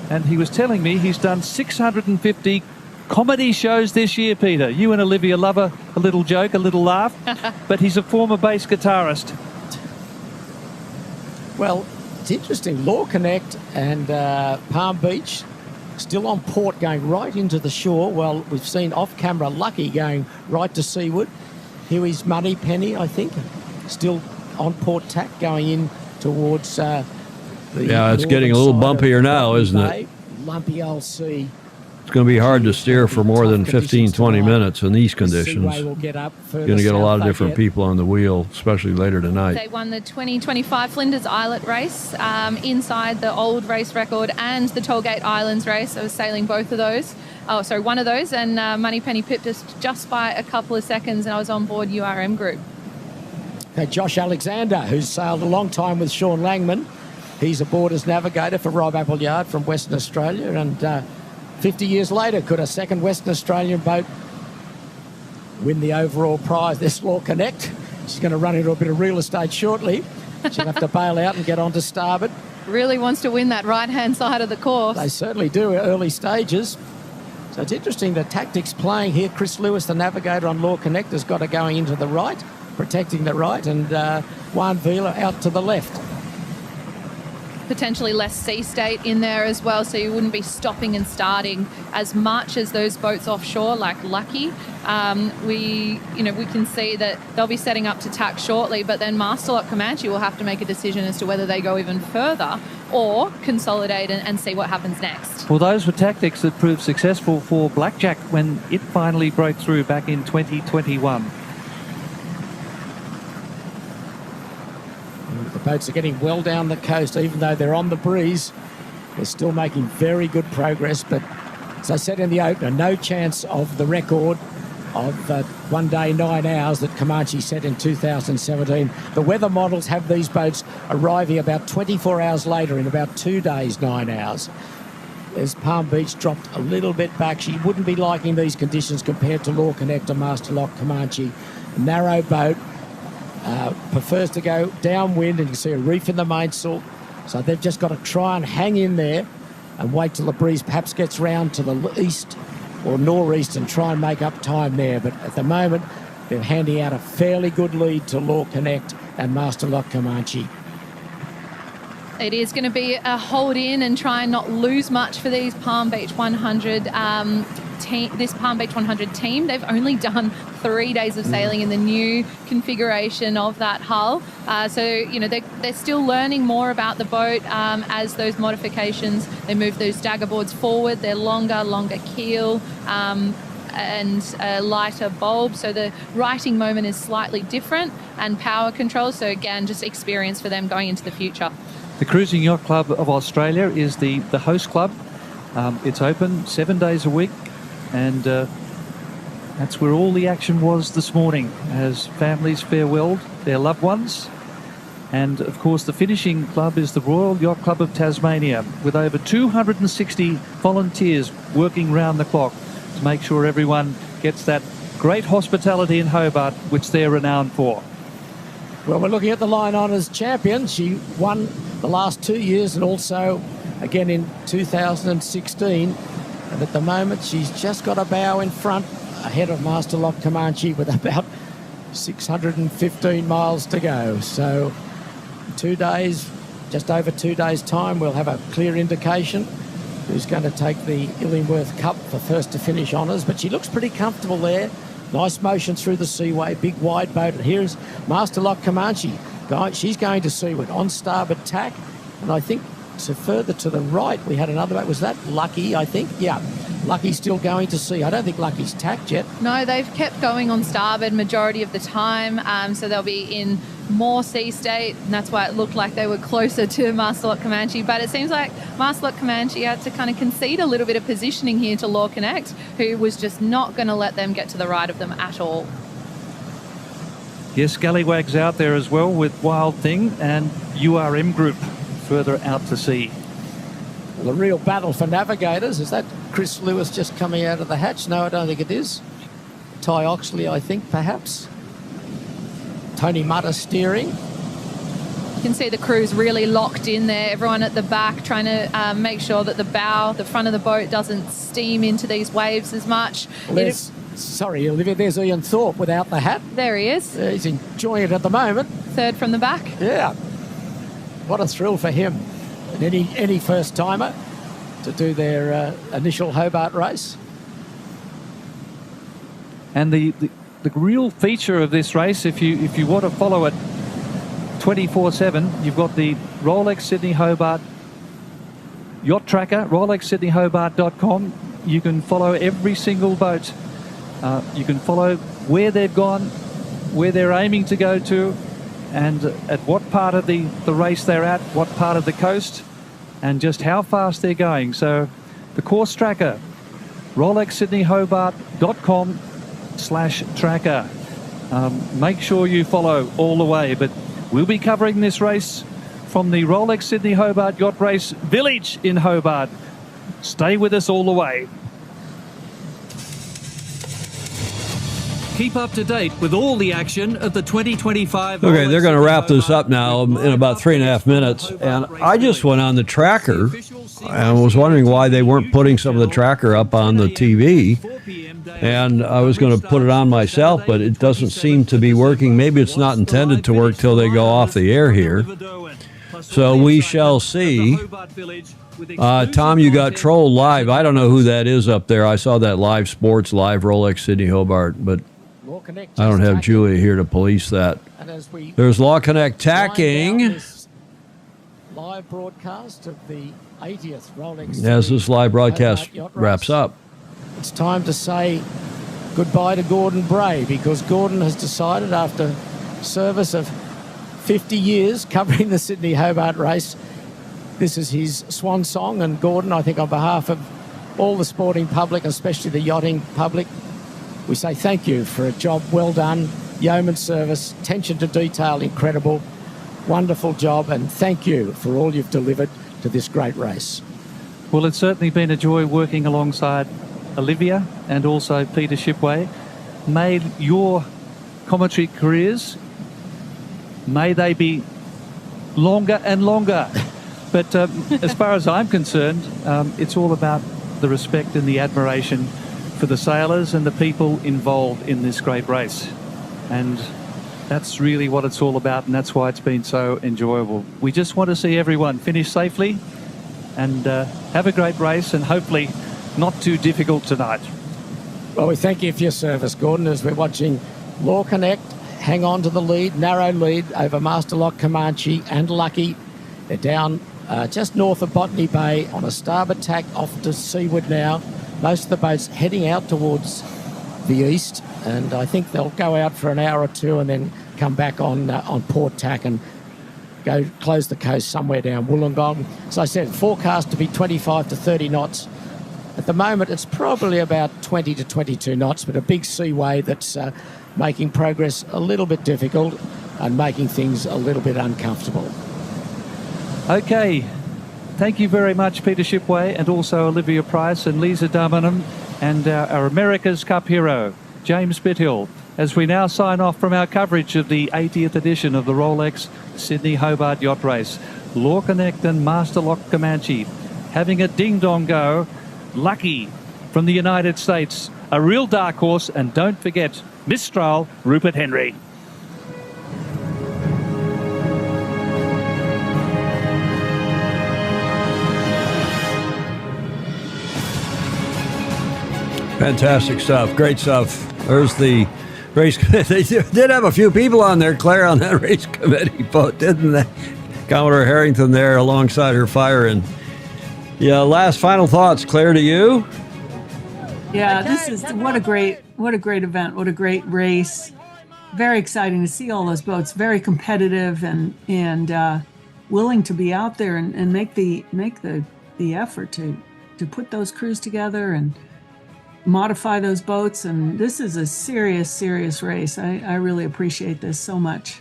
and he was telling me he's done 650 comedy shows this year, Peter. You and Olivia love a little joke, a little laugh, but he's a former bass guitarist. Well, it's interesting. Law Connect and Palm Beach still on port, going right into the shore. Well, we've seen off-camera Lucky going right to seaward. Huey's Money Penny, I think, still on port tack going in towards the it's getting a little bumpier now, isn't it? Lumpy old sea. It's going to be hard to steer for more than 15, 20 minutes in these conditions. Will get up You're going to get a lot of different people on the wheel, especially later tonight. They won the 2025 Flinders Islet race inside the old race record and the Tollgate Islands race. I was sailing both of those. Oh, sorry, one of those. And Moneypenny pipped us just by a couple of seconds, and I was on board URM Group. Josh Alexander, who's sailed a long time with Sean Langman. He's aboard as navigator for Rob Appleyard from Western Australia, and 50 years later, could a second Western Australian boat win the overall prize? This Law Connect. She's going to run into a bit of real estate shortly. She'll have to bail out and get onto starboard. Really wants to win that right-hand side of the course. They certainly do at early stages. So it's interesting the tactics playing here. Chris Lewis, the navigator on Law Connect, has got her going into the right, protecting the right, and Juan Vila out to the left. Potentially less sea state in there as well, so you wouldn't be stopping and starting as much as those boats offshore like Lucky. We can see that they'll be setting up to tack shortly, but then Masterlock Comanche will have to make a decision as to whether they go even further or consolidate and see what happens next. Well, those were tactics that proved successful for Blackjack when it finally broke through back in 2021. The boats are getting well down the coast, even though they're on the breeze. They're still making very good progress, but as I said in the opener, no chance of the record of 1 day, 9 hours that Comanche set in 2017. The weather models have these boats arriving about 24 hours later in about 2 days, 9 hours. As Palm Beach dropped a little bit back, she wouldn't be liking these conditions compared to Law Connect or Masterlock Comanche. A narrow boat. Prefers to go downwind, and you can see a reef in the mainsail. So they've just got to try and hang in there and wait till the breeze perhaps gets round to the east or northeast and try and make up time there. But at the moment, they're handing out a fairly good lead to Law Connect and Masterlock Comanche. It is going to be a hold in and try and not lose much for these Palm Beach 100 this Palm Beach 100 team. They've only done 3 days of sailing in the new configuration of that hull. They're still learning more about the boat as those modifications. They move those stagger boards forward. They're longer keel and a lighter bulb. So the righting moment is slightly different, and power control. So again, just experience for them going into the future. The Cruising Yacht Club of Australia is the host club. It's open 7 days a week, and that's where all the action was this morning as families farewelled their loved ones. And of course the finishing club is the Royal Yacht Club of Tasmania, with over 260 volunteers working round the clock to make sure everyone gets that great hospitality in Hobart, which they're renowned for. Well, we're looking at the Line Honours champion. She won the last 2 years and also again in 2016. And at the moment, she's just got a bow in front ahead of Masterlock Comanche with about 615 miles to go. So 2 days, just over 2 days' time, we'll have a clear indication who's going to take the Illingworth Cup for first to finish honours. But she looks pretty comfortable there. Nice motion through the seaway, big wide boat. And here's Masterlock Comanche. She's going to seaward on starboard tack. And I think further to the right, we had another boat. Was that Lucky, I think? Yeah, Lucky's still going to sea. I don't think Lucky's tacked yet. No, they've kept going on starboard majority of the time. So they'll be in more sea state, and that's why it looked like they were closer to Master Lock Comanche. But it seems like Master Lock Comanche had to kind of concede a little bit of positioning here to Law Connect, who was just not going to let them get to the right of them at all. Yes, Scallywag's out there as well with Wild Thing and URM Group further out to sea. Well, the real battle for navigators, is that Chris Lewis just coming out of the hatch? No, I don't think it is. Ty Oxley, I think, perhaps. Tony Mutter steering. You can see the crew's really locked in there. Everyone at the back trying to make sure that the bow, the front of the boat, doesn't steam into these waves as much. Well, sorry, Olivia, there's Ian Thorpe without the hat. There he is. He's enjoying it at the moment. Third from the back. Yeah. What a thrill for him. And any first-timer to do their initial Hobart race. And the real feature of this race, if you want to follow it 24/7, you've got the Rolex Sydney Hobart Yacht Tracker, RolexSydneyHobart.com. You can follow every single boat. You can follow where they've gone, where they're aiming to go to, and at what part of the race they're at, what part of the coast, and just how fast they're going. So the course tracker, RolexSydneyHobart.com/tracker. Make sure you follow all the way, but we'll be covering this race from the Rolex Sydney Hobart Yacht Race Village in Hobart. Stay with us all the way. Keep up to date with all the action of the 2025. Okay, they're going to wrap this up now in about 3.5 minutes. And I just went on the tracker and was wondering why they weren't putting some of the tracker up on the TV. And I was going to put it on myself, but it doesn't seem to be working. Maybe it's not intended to work till they go off the air here. So we shall see. Tom, you got trolled live. I don't know who that is up there. I saw that live sports, live Rolex Sydney Hobart, but I don't have Julia here to police that. There's Law Connect tacking. Live broadcast of the 80th Rolex. As this live broadcast wraps up, it's time to say goodbye to Gordon Bray, because Gordon has decided, after service of 50 years covering the Sydney Hobart race, this is his swan song. And Gordon, I think on behalf of all the sporting public, especially the yachting public, we say thank you for a job well done, yeoman service, attention to detail incredible, wonderful job, and thank you for all you've delivered to this great race. Well, it's certainly been a joy working alongside Olivia and also Peter Shipway. May your commentary careers, may they be longer and longer. But as far as I'm concerned, it's all about the respect and the admiration for the sailors and the people involved in this great race. And that's really what it's all about, and that's why it's been so enjoyable. We just want to see everyone finish safely and have a great race, and hopefully not too difficult tonight. Well, we thank you for your service, Gordon, as we're watching Law Connect hang on to the lead, narrow lead over Master Lock Comanche and Lucky. They're down just north of Botany Bay on a starboard tack off to seaward now. Most of the boats heading out towards the east, and I think they'll go out for an hour or two and then come back on port tack and go close the coast somewhere down Wollongong. As I said, forecast to be 25 to 30 knots. At the moment, it's probably about 20 to 22 knots, but a big seaway that's making progress a little bit difficult and making things a little bit uncomfortable. Okay, thank you very much, Peter Shipway, and also Olivia Price and Lisa Darmanham, and our America's Cup hero, James Bithill, as we now sign off from our coverage of the 80th edition of the Rolex Sydney Hobart Yacht Race. Law Connect and Master Lock Comanche having a ding-dong go. Lucky from the United States, a real dark horse, and don't forget Mistral Rupert Henry. fantastic stuff. Great stuff. There's the race. They did have a few people on there, Claire, on that race committee boat, didn't they? Commodore Harrington there alongside her fire. And yeah, last final thoughts, Claire, to you. Yeah, this is what a great event. What a great race. very exciting to see all those boats. Very competitive and willing to be out there and make the effort to put those crews together and modify those boats. And this is a serious race. I really appreciate this so much.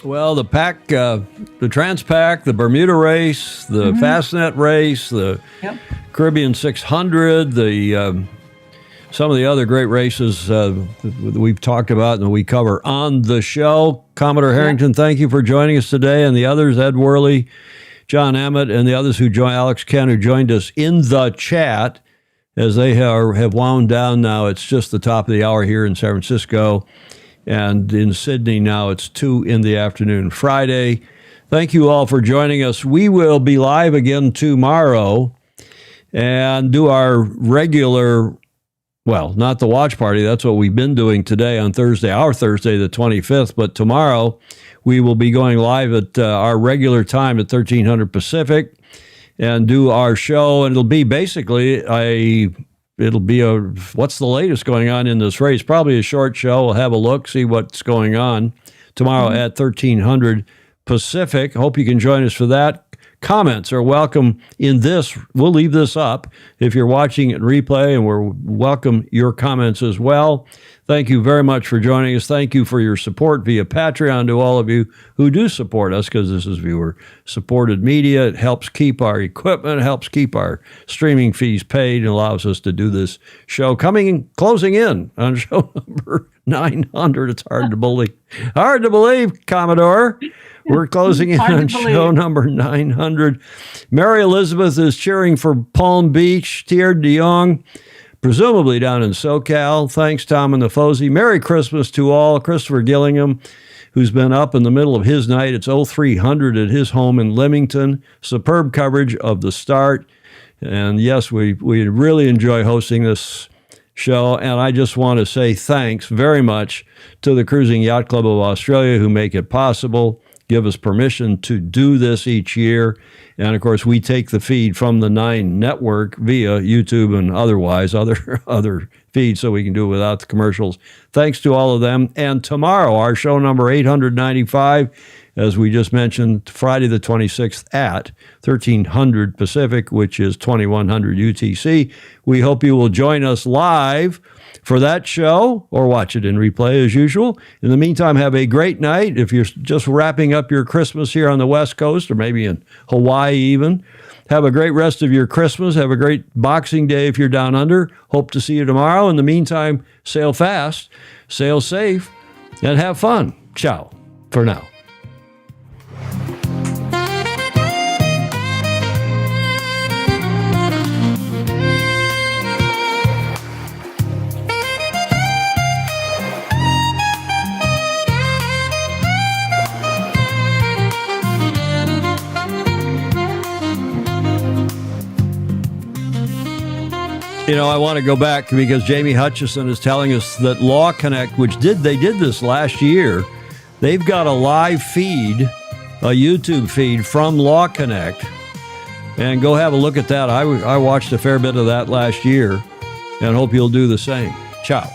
Well, the pack, the Transpac, the Bermuda race, the Fastnet race, the Caribbean 600, some of the other great races we've talked about and we cover on the show. Commodore Harrington, thank you for joining us today, and the others, Ed Worley, John Emmett, and the others who joined, Alex Ken, who joined us in the chat as they have wound down now. It's just the top of the hour here in San Francisco. And in Sydney now, it's 2 p.m. Friday. Thank you all for joining us. We will be live again tomorrow and do our regular, well, not the watch party. That's what we've been doing today on Thursday, our Thursday, the 25th. But tomorrow, we will be going live at our regular time at 1300 Pacific and do our show. And it'll be basically what's the latest going on in this race? Probably a short show. We'll have a look, see what's going on tomorrow at 1300 Pacific. Hope you can join us for that. Comments are welcome in this. We'll leave this up if you're watching it in replay, and we'll welcome your comments as well. Thank you very much for joining us. Thank you for your support via Patreon to all of you who do support us, because this is viewer-supported media. It helps keep our equipment, helps keep our streaming fees paid, and allows us to do this show. Closing in on show number 900. It's hard to believe. Hard to believe, Commodore. We're closing in on show number 900. Mary Elizabeth is cheering for Palm Beach. Thierry de Jong, presumably down in SoCal. Thanks, Tom and the Fozy. Merry Christmas to all. Christopher Gillingham, who's been up in the middle of his night. It's 0300 at his home in Leamington. Superb coverage of the start. And yes, we really enjoy hosting this show. And I just want to say thanks very much to the Cruising Yacht Club of Australia, who make it possible, give us permission to do this each year. And of course, we take the feed from the 9 network via YouTube and otherwise, other feeds, so we can do it without the commercials. Thanks to all of them. And tomorrow, our show number 895, as we just mentioned, Friday the 26th at 1300 Pacific, which is 2100 UTC. We hope you will join us live for that show, or watch it in replay as usual. In the meantime, have a great night. If you're just wrapping up your Christmas here on the West Coast, or maybe in Hawaii even, have a great rest of your Christmas. Have a great Boxing Day if you're down under. Hope to see you tomorrow. In the meantime, sail fast, sail safe, and have fun. Ciao for now. You know, I want to go back because Jamie Hutchison is telling us that Law Connect, they did this last year. They've got a live feed, a YouTube feed from Law Connect, and go have a look at that. I watched a fair bit of that last year, and hope you'll do the same. Ciao.